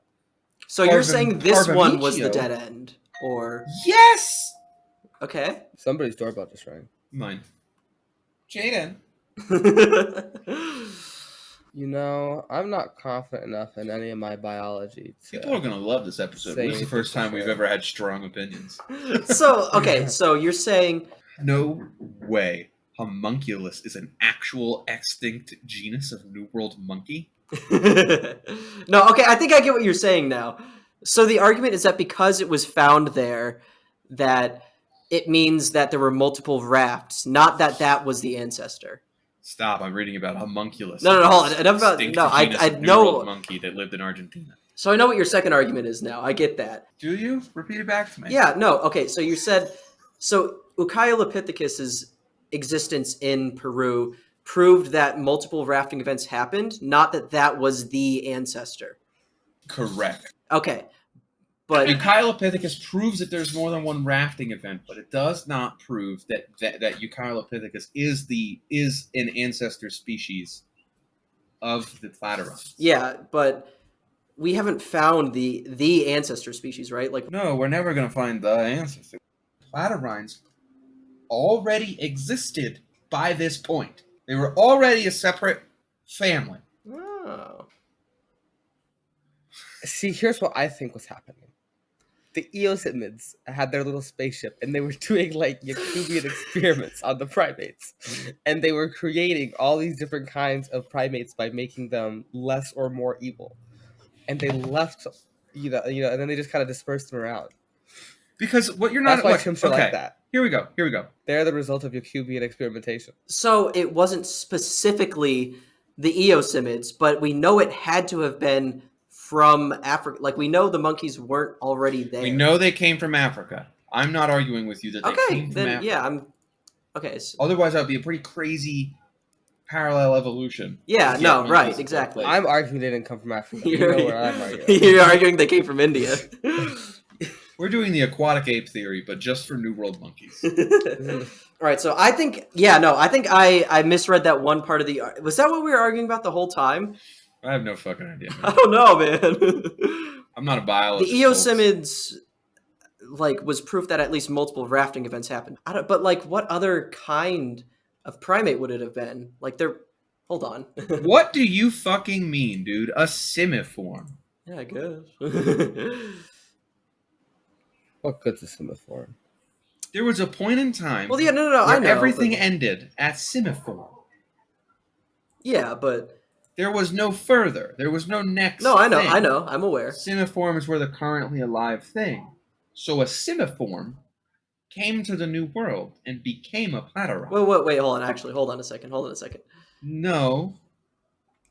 So you're saying this one was the dead end, or yes? Okay. Somebody's doorbell just rang. Mine. Jaden. You know, I'm not confident enough in any of my biology. People are going to love this episode. This is the first time we've ever had strong opinions. So you're saying... No way homunculus is an actual extinct genus of New World monkey? No, okay, I think I get what you're saying now. So the argument is that because it was found there, that it means that there were multiple rafts, not that that was the ancestor. Stop! I'm reading about homunculus. No, hold on. Genus I of New know World monkey that lived in Argentina. So I know what your second argument is now. I get that. Do you? Repeat it back to me. Yeah. No. Okay. So you said Euchylopithecus's existence in Peru proved that multiple rafting events happened, not that that was the ancestor. Correct. Okay. But Euchylopithecus proves that there's more than one rafting event, but it does not prove that Euchylopithecus is an ancestor species of the Platyrrhines. Yeah, but we haven't found the ancestor species, right? Like, no, we're never going to find the ancestor. Platyrrhines already existed by this point. They were already a separate family. Oh. See, here's what I think was happening. The Eosimids had their little spaceship, and they were doing, like, Yakubian experiments on the primates. And they were creating all these different kinds of primates by making them less or more evil. And they left, and then they just kind of dispersed them around. Because what you're not... That's why chimps are like that. Here we go. They're the result of Yakubian experimentation. So it wasn't specifically the Eosimids, but we know it had to have been from Africa. Like, we know the monkeys weren't already there. We know they came from Africa. I'm not arguing with you that they came from Africa. Yeah, okay. So... Otherwise, that would be a pretty crazy parallel evolution. Yeah, no, right, exactly. I'm arguing they didn't come from Africa. You know where I'm arguing. You're arguing they came from India. We're doing the aquatic ape theory, but just for New World monkeys. All right, so I think I misread that one part of the... Was that what we were arguing about the whole time? I have no fucking idea, man. I don't know, man. I'm not a biologist. The Eosimids, was proof that at least multiple rafting events happened. But, what other kind of primate would it have been? Hold on. What do you fucking mean, dude? A simiform. Yeah, I guess. What good's a simiform? There was a point in time... Well, yeah, no, I know. Everything ended at simiform. Yeah, but... There was no further. There was no next No, I know, thing. I know. I'm aware. Simiforms were the currently alive thing. So a simiform came to the New World and became a platyrrhine. Wait, hold on. Actually, hold on a second. No.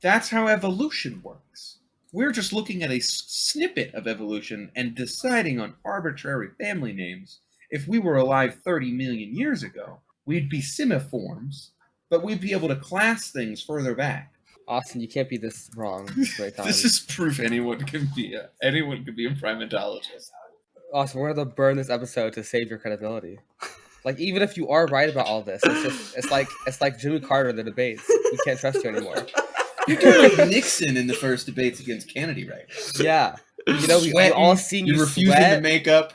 That's how evolution works. We're just looking at a snippet of evolution and deciding on arbitrary family names. If we were alive 30 million years ago, we'd be simiforms, but we'd be able to class things further back. Austin, you can't be this wrong. This is proof anyone can be a primatologist. Austin, we're gonna burn this episode to save your credibility. Even if you are right about all this, it's like Jimmy Carter in the debates. We can't trust you anymore. You're kind of like Nixon in the first debates against Kennedy, right? Yeah. We all seen you refusing sweat. to make up.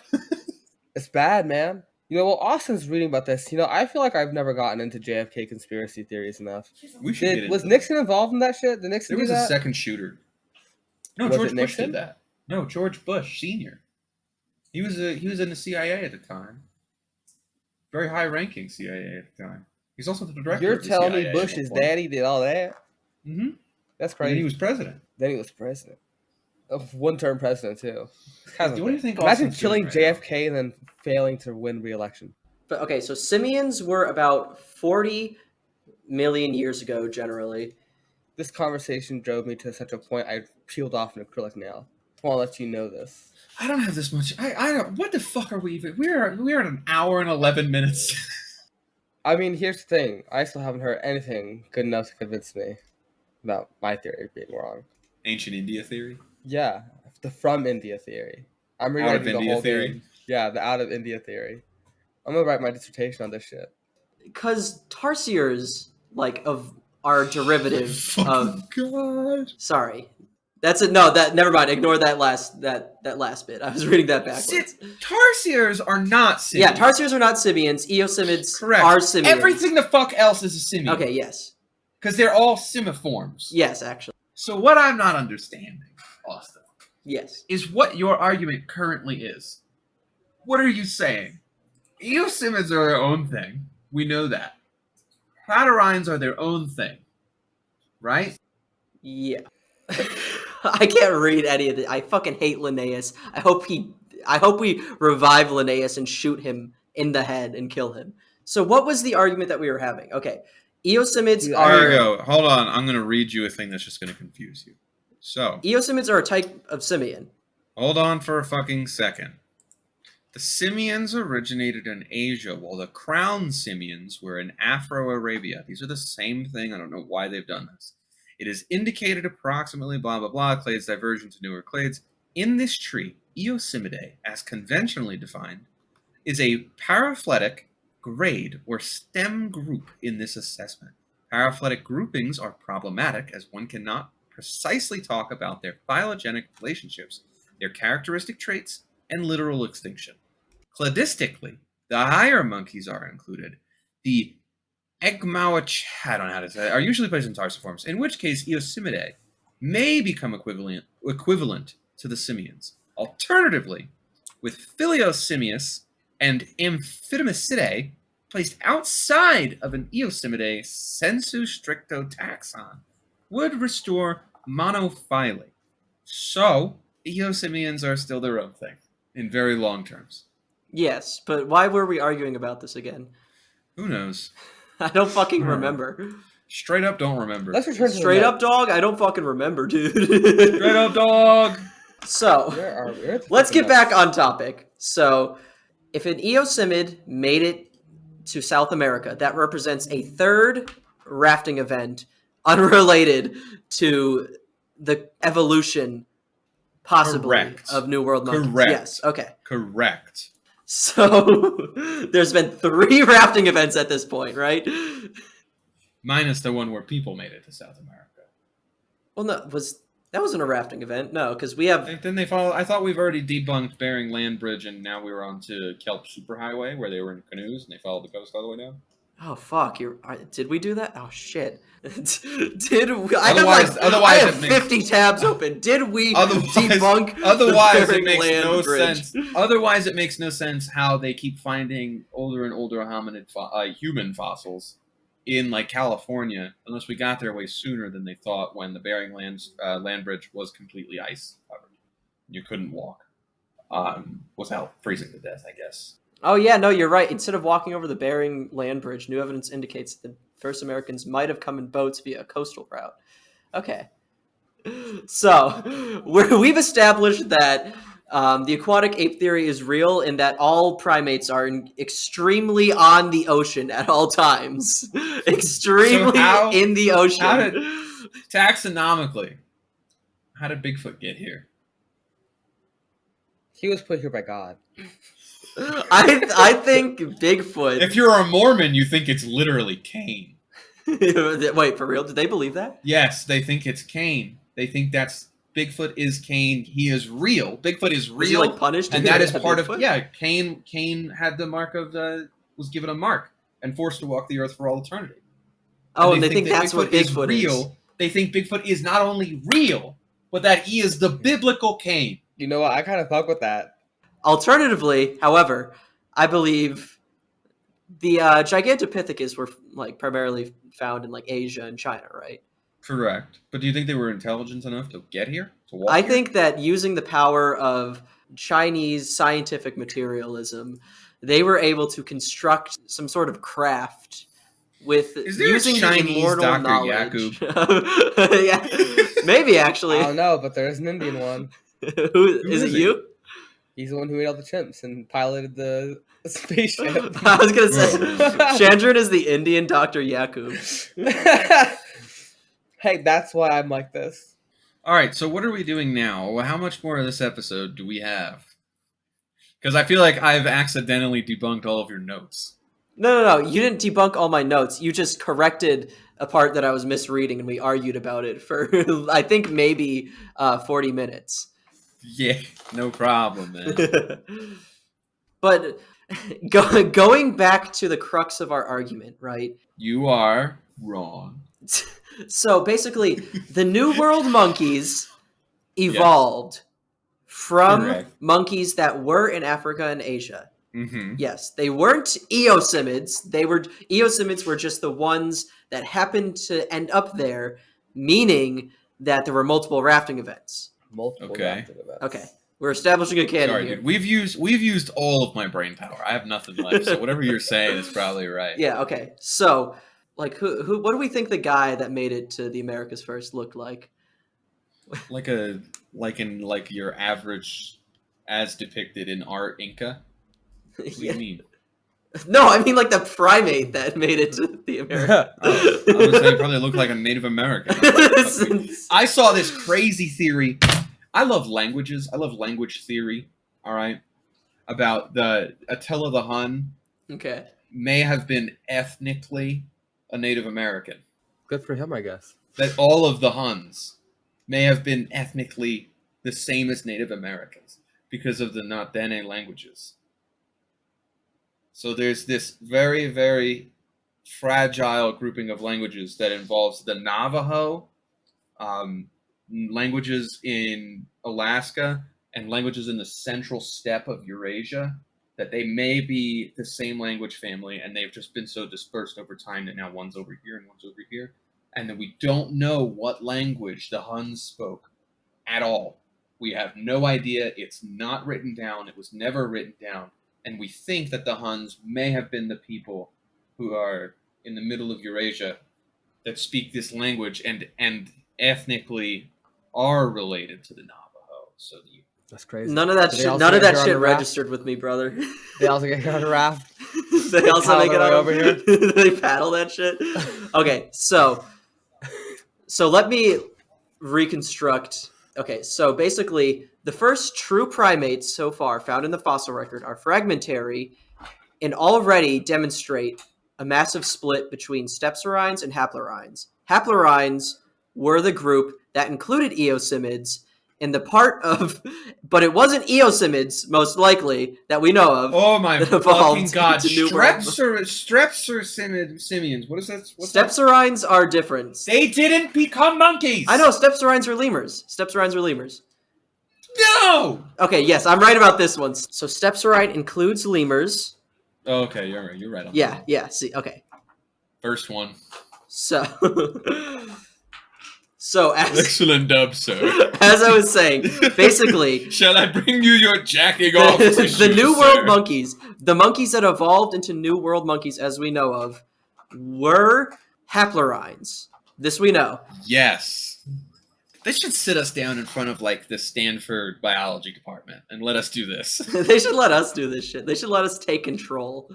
It's bad, man. Austin's reading about this. I feel like I've never gotten into JFK conspiracy theories enough. Was Nixon involved in that shit? Did Nixon do that? There was a second shooter. No, George Bush did that. No, George Bush Sr. He was in the CIA at the time. Very high-ranking CIA at the time. He's also the director. You're of the telling CIA me Bush's daddy did all that? Mm-hmm. That's crazy. And he was president. Then he was president. One-term president too. What do you think? Imagine killing JFK and then failing to win re-election. But okay, so simians were about 40 million years ago, generally. This conversation drove me to such a point I peeled off an acrylic nail. I want to let you know this. I don't have this much. I don't. What the fuck are we even? We're at an hour and 11 minutes. I mean, here's the thing. I still haven't heard anything good enough to convince me about my theory being wrong. Ancient India theory. Yeah, the from India theory. I'm Out of rewriting the India whole theory? thing. Yeah, the out of India theory. I'm gonna write my dissertation on this shit. Because tarsiers, like, are derivative of... God. Sorry. That's it. No, never mind. Ignore that last bit. I was reading that backwards. Tarsiers are not simians. Yeah, tarsiers are not simians. Eosimids Correct. are simians. Everything the fuck else is a simian. Okay, yes. Because they're all simiforms. Yes, actually. So what I'm not understanding, Austin, Yes. is what your argument currently is. What are you saying? Eosimids are their own thing. We know that. Platyrrhines are their own thing. Right? Yeah. I can't read any of it. I fucking hate Linnaeus. I hope we revive Linnaeus and shoot him in the head and kill him. So what was the argument that we were having? Okay. Eosimids are... There you go. Hold on. I'm going to read you a thing that's just going to confuse you. So, Eosimids are a type of simian. hold on for a fucking second. The simians originated in Asia, while the crown simians were in Afro-Arabia. These are the same thing. I don't know why they've done this. It is indicated approximately blah, blah, blah, clades diversion to newer clades. In this tree, Eosimidae, as conventionally defined, is a paraphyletic grade or stem group in this assessment. Paraphyletic groupings are problematic as one cannot precisely talk about their phylogenetic relationships, their characteristic traits, and literal extinction. Cladistically, the higher monkeys are included. The Egmawach, I don't know how to say it, are usually placed in tarsiforms, in which case Eosimidae may become equivalent to the simians. Alternatively, with Philiosimius and Amphidamicidae placed outside of an Eosimidae sensu stricto taxon would restore monophyly. So, Eosimians are still their own thing, in very long terms. Yes, but why were we arguing about this again? Who knows? I don't fucking remember. Straight up don't remember. Let's return to the Straight up, notes. dog? I don't fucking remember, dude. Straight up, dog! So, Where are we? Where are the let's fucking get back notes? on topic. So, if an Eosimid made it to South America, that represents a third rafting event unrelated to the evolution, possibly, Correct. of New World monkeys. Correct. Yes, okay. Correct. So, there's been 3 rafting events at this point, right? Minus the one where people made it to South America. Well, no, that wasn't a rafting event. No, because we have... Didn't they follow? I thought we've already debunked Bering Land Bridge, and now we were on to Kelp Superhighway, where they were in canoes, and they followed the coast all the way down. Oh, fuck. Did we do that? Oh, shit. Did we... Otherwise I have it makes- 50 tabs open. Did we debunk Otherwise, the it makes Bering no Land Bridge? sense. Otherwise, it makes no sense how they keep finding older and older human fossils in like California, unless we got there way sooner than they thought when the Bering Land Bridge was completely ice covered. You couldn't walk without freezing to death, I guess. Oh, yeah, no, you're right. Instead of walking over the Bering Land Bridge, new evidence indicates that the first Americans might have come in boats via a coastal route. Okay. So, we've established that the aquatic ape theory is real and that all primates are extremely on the ocean at all times. Extremely in the ocean. Taxonomically, how did Bigfoot get here? He was put here by God. I think Bigfoot... If you're a Mormon, you think it's literally Cain. Wait, for real? Did they believe that? Yes, they think it's Cain. They think that's Bigfoot is Cain. He is real. Bigfoot is real. Was he, like, punished? And that is by part Bigfoot? of... Yeah, Cain had the mark of... was given a mark and forced to walk the earth for all eternity. Oh, and they think that's what Bigfoot is. Real. They think Bigfoot is not only real, but that he is the biblical Cain. You know what? I kind of fuck with that. Alternatively, however, I believe the Gigantopithecus were like primarily found in like Asia and China, right? Correct. But do you think they were intelligent enough to get here? To walk I here? think that using the power of Chinese scientific materialism, they were able to construct some sort of craft with Is there a using the Chinese immortal Dr. knowledge. Yeah, maybe actually. I don't know, but there is an Indian one. Who is it? is he? You? He's the one who ate all the chimps and piloted the spaceship. I was gonna say Whoa. Chandran is the Indian Dr. Yakub. Hey, that's why I'm like this. All right, so what are we doing now? Well, how much more of this episode do we have? Because I feel like I've accidentally debunked all of your notes. No. You didn't debunk all my notes. You just corrected a part that I was misreading, and we argued about it for I think maybe 40 minutes. Yeah, no problem, man. But going back to the crux of our argument, right? You are wrong. So basically, the New World monkeys evolved from Correct. monkeys that were in Africa and Asia. Mm-hmm. Yes, they weren't eosimids. Eosimids were just the ones that happened to end up there, meaning that there were multiple rafting events. Multiple Okay. rafting events. Okay, we're establishing a canon Sorry, here. dude. We've used all of my brain power. I have nothing left. So whatever you're saying is probably right. Yeah. Okay. So, like, who? What do we think the guy that made it to the Americas first looked like? Like your average, as depicted in art Inca. What do you mean? No, I mean like the primate that made it to the Americas. I would say it probably looked like a Native American. I saw this crazy theory. I love languages. I love language theory. All right, about the Attila the Hun Okay. may have been ethnically a Native American. Good for him, I guess. That all of the Huns may have been ethnically the same as Native Americans because of the Nadene languages. So there's this very, very fragile grouping of languages that involves the Navajo, languages in Alaska, and languages in the central steppe of Eurasia, that they may be the same language family, and they've just been so dispersed over time that now one's over here and one's over here, and that we don't know what language the Huns spoke at all. We have no idea. It's not written down. It was never written down. And we think that the Huns may have been the people who are in the middle of Eurasia that speak this language and ethnically are related to the Navajo. So That's crazy. None of that Did they shit. also None of get that here on shit the raft? registered with me, brother. They also get here on a raft. They also paddle make it their way over over here. They paddle that shit. Okay, so let me reconstruct. Okay, so basically, the first true primates so far found in the fossil record are fragmentary and already demonstrate a massive split between stepsorines and haplorines. Haplorines were the group that included eosimids, and the part of, but it wasn't eosimids, most likely, that we know of. oh my that evolved fucking god! into New World. Strepsirrhinians. What is that? What's that? Stepsorines are different. They didn't become monkeys. I know, stepsorines are lemurs. Stepsorines are lemurs. No. Okay, yes, I'm right about this one. So stepsorine includes lemurs. Oh, okay, you're right. You're right. On Yeah, that. yeah, see, okay. First one. So, so Excellent dub, sir. as I was saying, basically, Shall I bring you your jacking off the tissue, New sir? World monkeys, the monkeys that evolved into New World monkeys as we know of, were haplorines. This we know. Yes. They should sit us down in front of like the Stanford biology department and let us do this. They should let us do this shit. They should let us take control.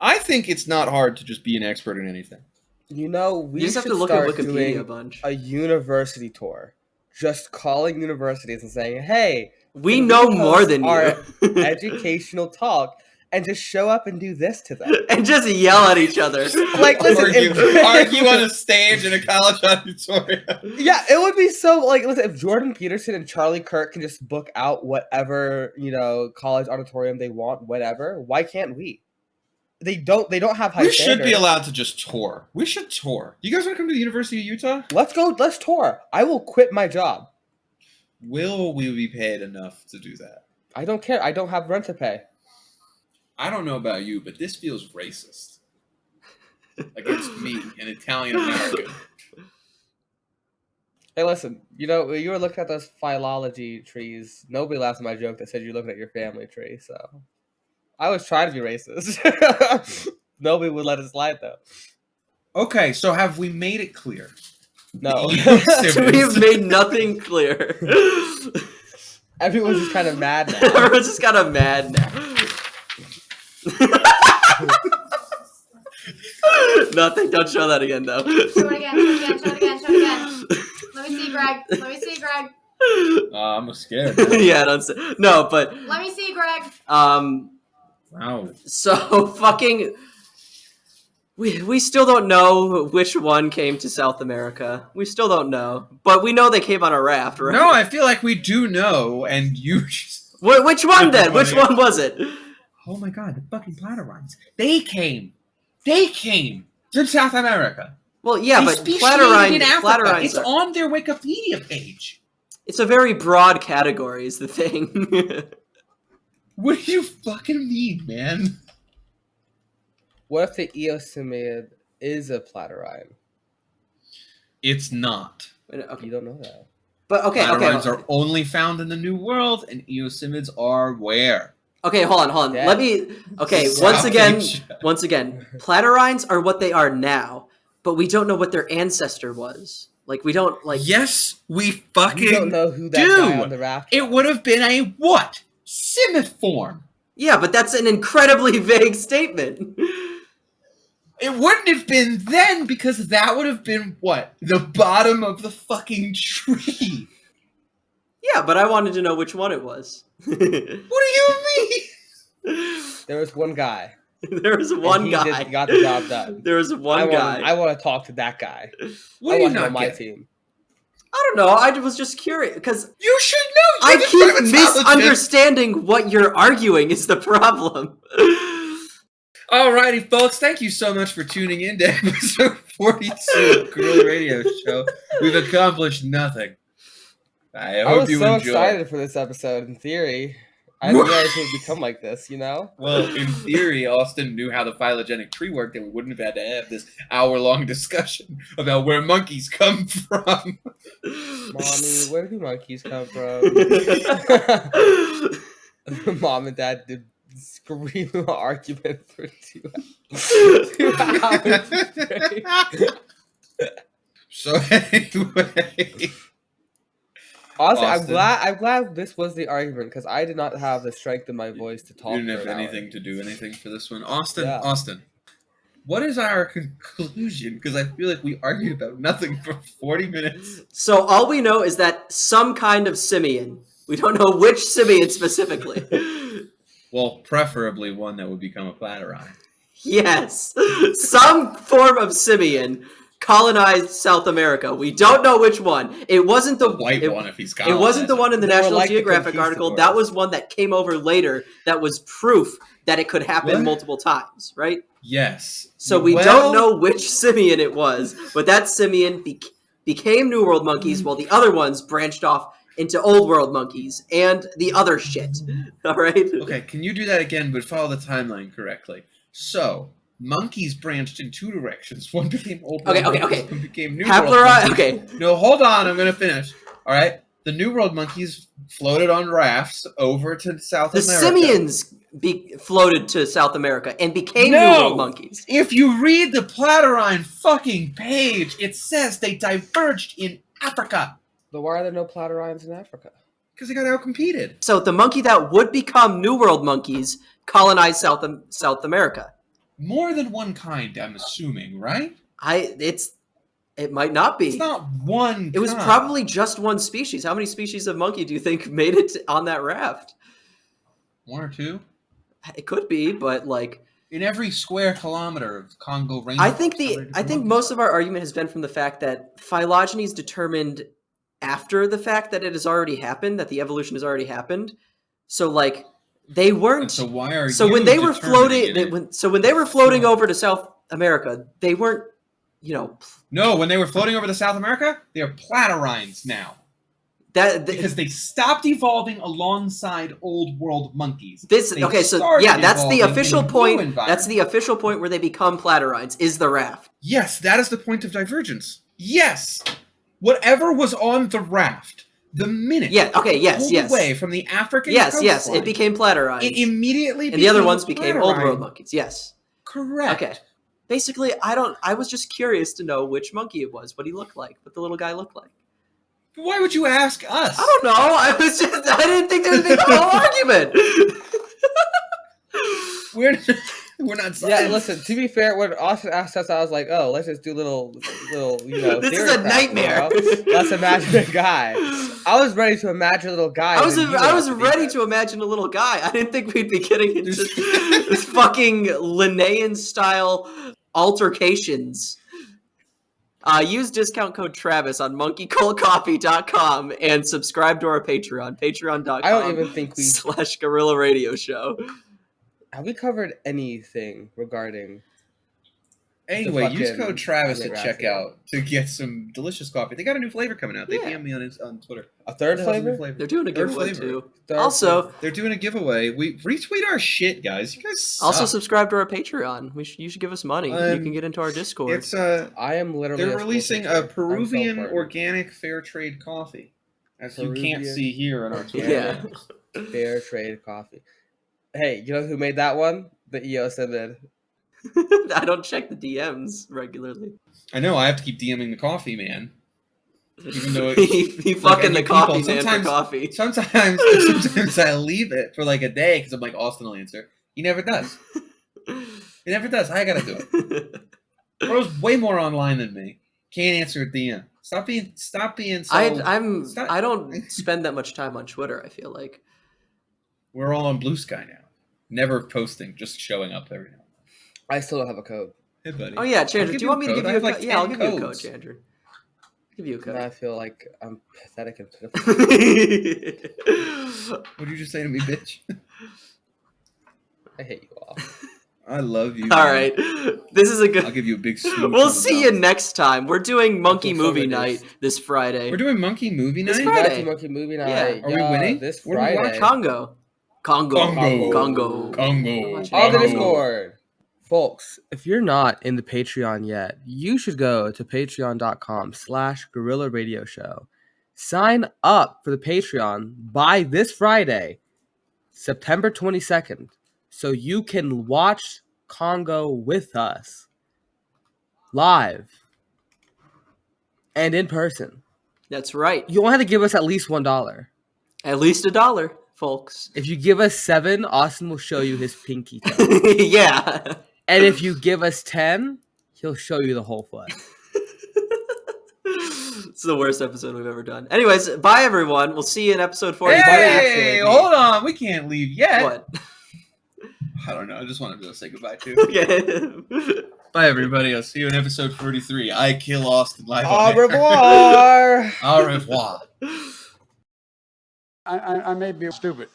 I think it's not hard to just be an expert in anything. You know, we You just have should to look at start Wikipedia doing a bunch. a university tour. Just calling universities and saying, hey, We can know host more than our you. educational talk, and just show up and do this to them. And just yell at each other. Like, listen, argue on a stage in a college auditorium. Yeah, it would be so, like, listen, if Jordan Peterson and Charlie Kirk can just book out whatever, college auditorium they want, whatever, why can't we? They don't have high We should be standards. allowed to just tour. We should tour. You guys want to come to the University of Utah? Let's tour. I will quit my job. Will we be paid enough to do that? I don't care. I don't have rent to pay. I don't know about you, but this feels racist. Against me, an Italian American. Hey, listen. You know, when you were looking at those philology trees, nobody laughed at my joke that said you're looking at your family tree. So I was trying to be racist. Nobody would let it slide though. Okay, so have we made it clear? No. We have made nothing clear. Everyone's just kind of mad now. Everyone's just kind of mad now. Nothing. Don't show that again, though. Show it again. Let me see, Greg. I'm scared. Yeah, don't say. No, but. Let me see, Greg. Wow. So fucking. We still don't know which one came to South America. We still don't know, but we know they came on a raft, right? No, I feel like we do know, and you just... Which one then? Which one was it? Oh my god, the fucking Platyrrhines. They came to South America. Well, yeah, They but speciated in Africa. Platyrrhines It's on their Wikipedia page. It's a very broad category, is the thing. What do you fucking mean, man? What if the Eosimiid is a Platyrrhine? It's not. Okay. You don't know that. But okay. Platyrrhines are only found in the New World, and Eosimids are where? Okay, hold on. Yeah. Let me. Okay, once again, Platyrrhines are what they are now, but we don't know what their ancestor was. Like we don't like. Yes, we fucking You don't know who that guy on the raft It was. would have been a what? Simiform. Yeah, but that's an incredibly vague statement. It wouldn't have been then because that would have been what? The bottom of the fucking tree. Yeah, but I wanted to know which one it was. What do you mean? There was one guy. There was one guy. Got the job done. There was one guy. I want to talk to that guy. What I do you want him on not my get? team. I don't know. I was just curious because You should know. I You're the keep dermatologist. misunderstanding what you're arguing is the problem. Alrighty, folks. Thank you so much for tuning in to episode 42 of Guerrilla Radio Show. We've accomplished nothing. I I hope was you so enjoy. excited for this episode. In theory, I didn't realize it would become like this. You know. Well, in theory, Austin knew how the phylogenetic tree worked, and we wouldn't have had to have this hour-long discussion about where monkeys come from. Mommy, where do monkeys come from? Mom and Dad did scream argument for 2 hours straight. So anyway, Honestly, Austin. I'm glad this was the argument because I did not have the strength in my voice to talk. you didn't for have an hour. anything to do anything for this one. Austin, Yeah. Austin, what is our conclusion? Because I feel like we argued about nothing for 40 minutes. So all we know is that some kind of simian. We don't know which simian specifically. Well, preferably one that would become a Platyrrhine. Yes, some form of simian colonized South America. We don't know which one. It wasn't the White one if he's It colonized. wasn't the one in the They were National like the Geographic article. conquistadors. That was one that came over later. That was proof that it could happen What? multiple times, right? Yes. So we Well, don't know which simian it was, but that simian became New World monkeys, while the other ones branched off into Old World monkeys and the other shit. All right. Okay, can you do that again, but follow the timeline correctly? So, monkeys branched in two directions. One became Old World Okay. monkeys, one became New World Haploride. monkeys. Okay. No, hold on, I'm going to finish. All right? The New World monkeys floated on rafts over to South The America. simians floated to South America and became No! New World monkeys. If you read the Platyrrhine fucking page, it says they diverged in Africa. But why are there no Platyrrhines in Africa? Because they got outcompeted. So the monkey that would become New World monkeys colonized South America. More than one kind, I'm assuming, right? It might not be. It's not one It was kind. probably just one species. How many species of monkey do you think made it on that raft? one or two. It could be, but like In every square kilometer of Congo rainforest. I think most of our argument has been from the fact that phylogeny is determined after the fact that it has already happened, that the evolution has already happened. So like they weren't. So why are So you when they were determining it? when they were floating over to South America, they weren't. No, when they were floating over to South America, they are Platyrrhines now. Because they stopped evolving alongside old world monkeys. They That's the started evolving in official a new point. environment. That's the official point where they become Platyrrhines. Is the raft. Yes, that is the point of divergence. Yes. Whatever was on the raft, the minute pulled away from the African coastline, it became platyrrhines. it immediately and the other ones became became old world platyrrhine. monkeys. Yes. Correct. Okay. Basically, I was just curious to know which monkey it was, what he looked like, what the little guy looked like. Why would you ask us? I don't know. I didn't think there was a whole argument. We're not. Science. Yeah, listen. To be fair, when Austin asked us, I was like, "Oh, let's just do little, This theory is a crap, nightmare. Let's imagine a guy." I was ready to imagine a little guy. I was ready to imagine a little guy. I didn't think we'd be getting into this fucking Linnaean style altercations. Use discount code Travis on monkeycoldcoffee.com and subscribe to our Patreon, patreon.com. I don't even think we /Gorilla Radio Show. Have we covered anything regarding? Anyway, use code Travis at Primate Raft checkout to get some delicious coffee. They got a new flavor coming out. They Yeah. DM'd me on Twitter. A third What the hell's the new flavor? They're doing a Third giveaway flavor. too. Third Also, flavor. They're doing a giveaway. We retweet our shit, guys. You guys suck. also subscribe to our Patreon. You should give us money. You can get into our Discord. It's I am literally. they're releasing a Peruvian organic. organic fair trade coffee, as you can't Peruvian see here on our Twitter. Yeah. Fair trade coffee. Hey, you know who made that one? The EOS did. I don't check the DMs regularly. I know. I have to keep DMing the coffee man, even though he fucking the any coffee people, man for coffee. sometimes I leave it for like a day because I'm like, Austin will answer. He never does. He never does. I gotta do it. Bro's way more online than me. Can't answer a DM. Stop being so. I don't spend that much time on Twitter. I feel like We're all on Blue Sky now. Never posting, just showing up every now and then. I still don't have a code. Hey, buddy. Oh yeah, I'll Chandler. give Do you want me to give you a code. I have, code? like, Yeah, I'll 10 give you a code, codes. Chandler. Give you a And I code. feel like I'm pathetic and pitiful. What did you just say to me, bitch? I hate you all. I love you. All man. right, this is a good. I'll give you a big smooch. We'll on the see you mouth. next time. We're doing Monkey That's what Movie fun it Night is. this Friday. We're doing monkey movie This night. Friday. Back to Monkey Movie Night. Yeah. Are we winning? This What are we Friday. watching? Congo. Congo. Congo. Congo. On the Congo. Discord. Folks, if you're not in the Patreon yet, you should go to patreon.com/Gorilla Radio Show. Sign up for the Patreon by this Friday, September 22nd, so you can watch Congo with us live and in person. That's right. You only have to give us at least $1. At least $1, folks. If you give us 7, Austin will show you his pinky toe. Yeah. And if you give us 10, he'll show you the whole foot. It's the worst episode we've ever done. Anyways, bye everyone. We'll see you in episode 43. Hey, hold on. We can't leave yet. What? I don't know. I just wanted to say goodbye too. Yeah. Bye, everybody. I'll see you in episode 43. I kill Austin live Au on air. revoir. Au revoir. I may be stupid.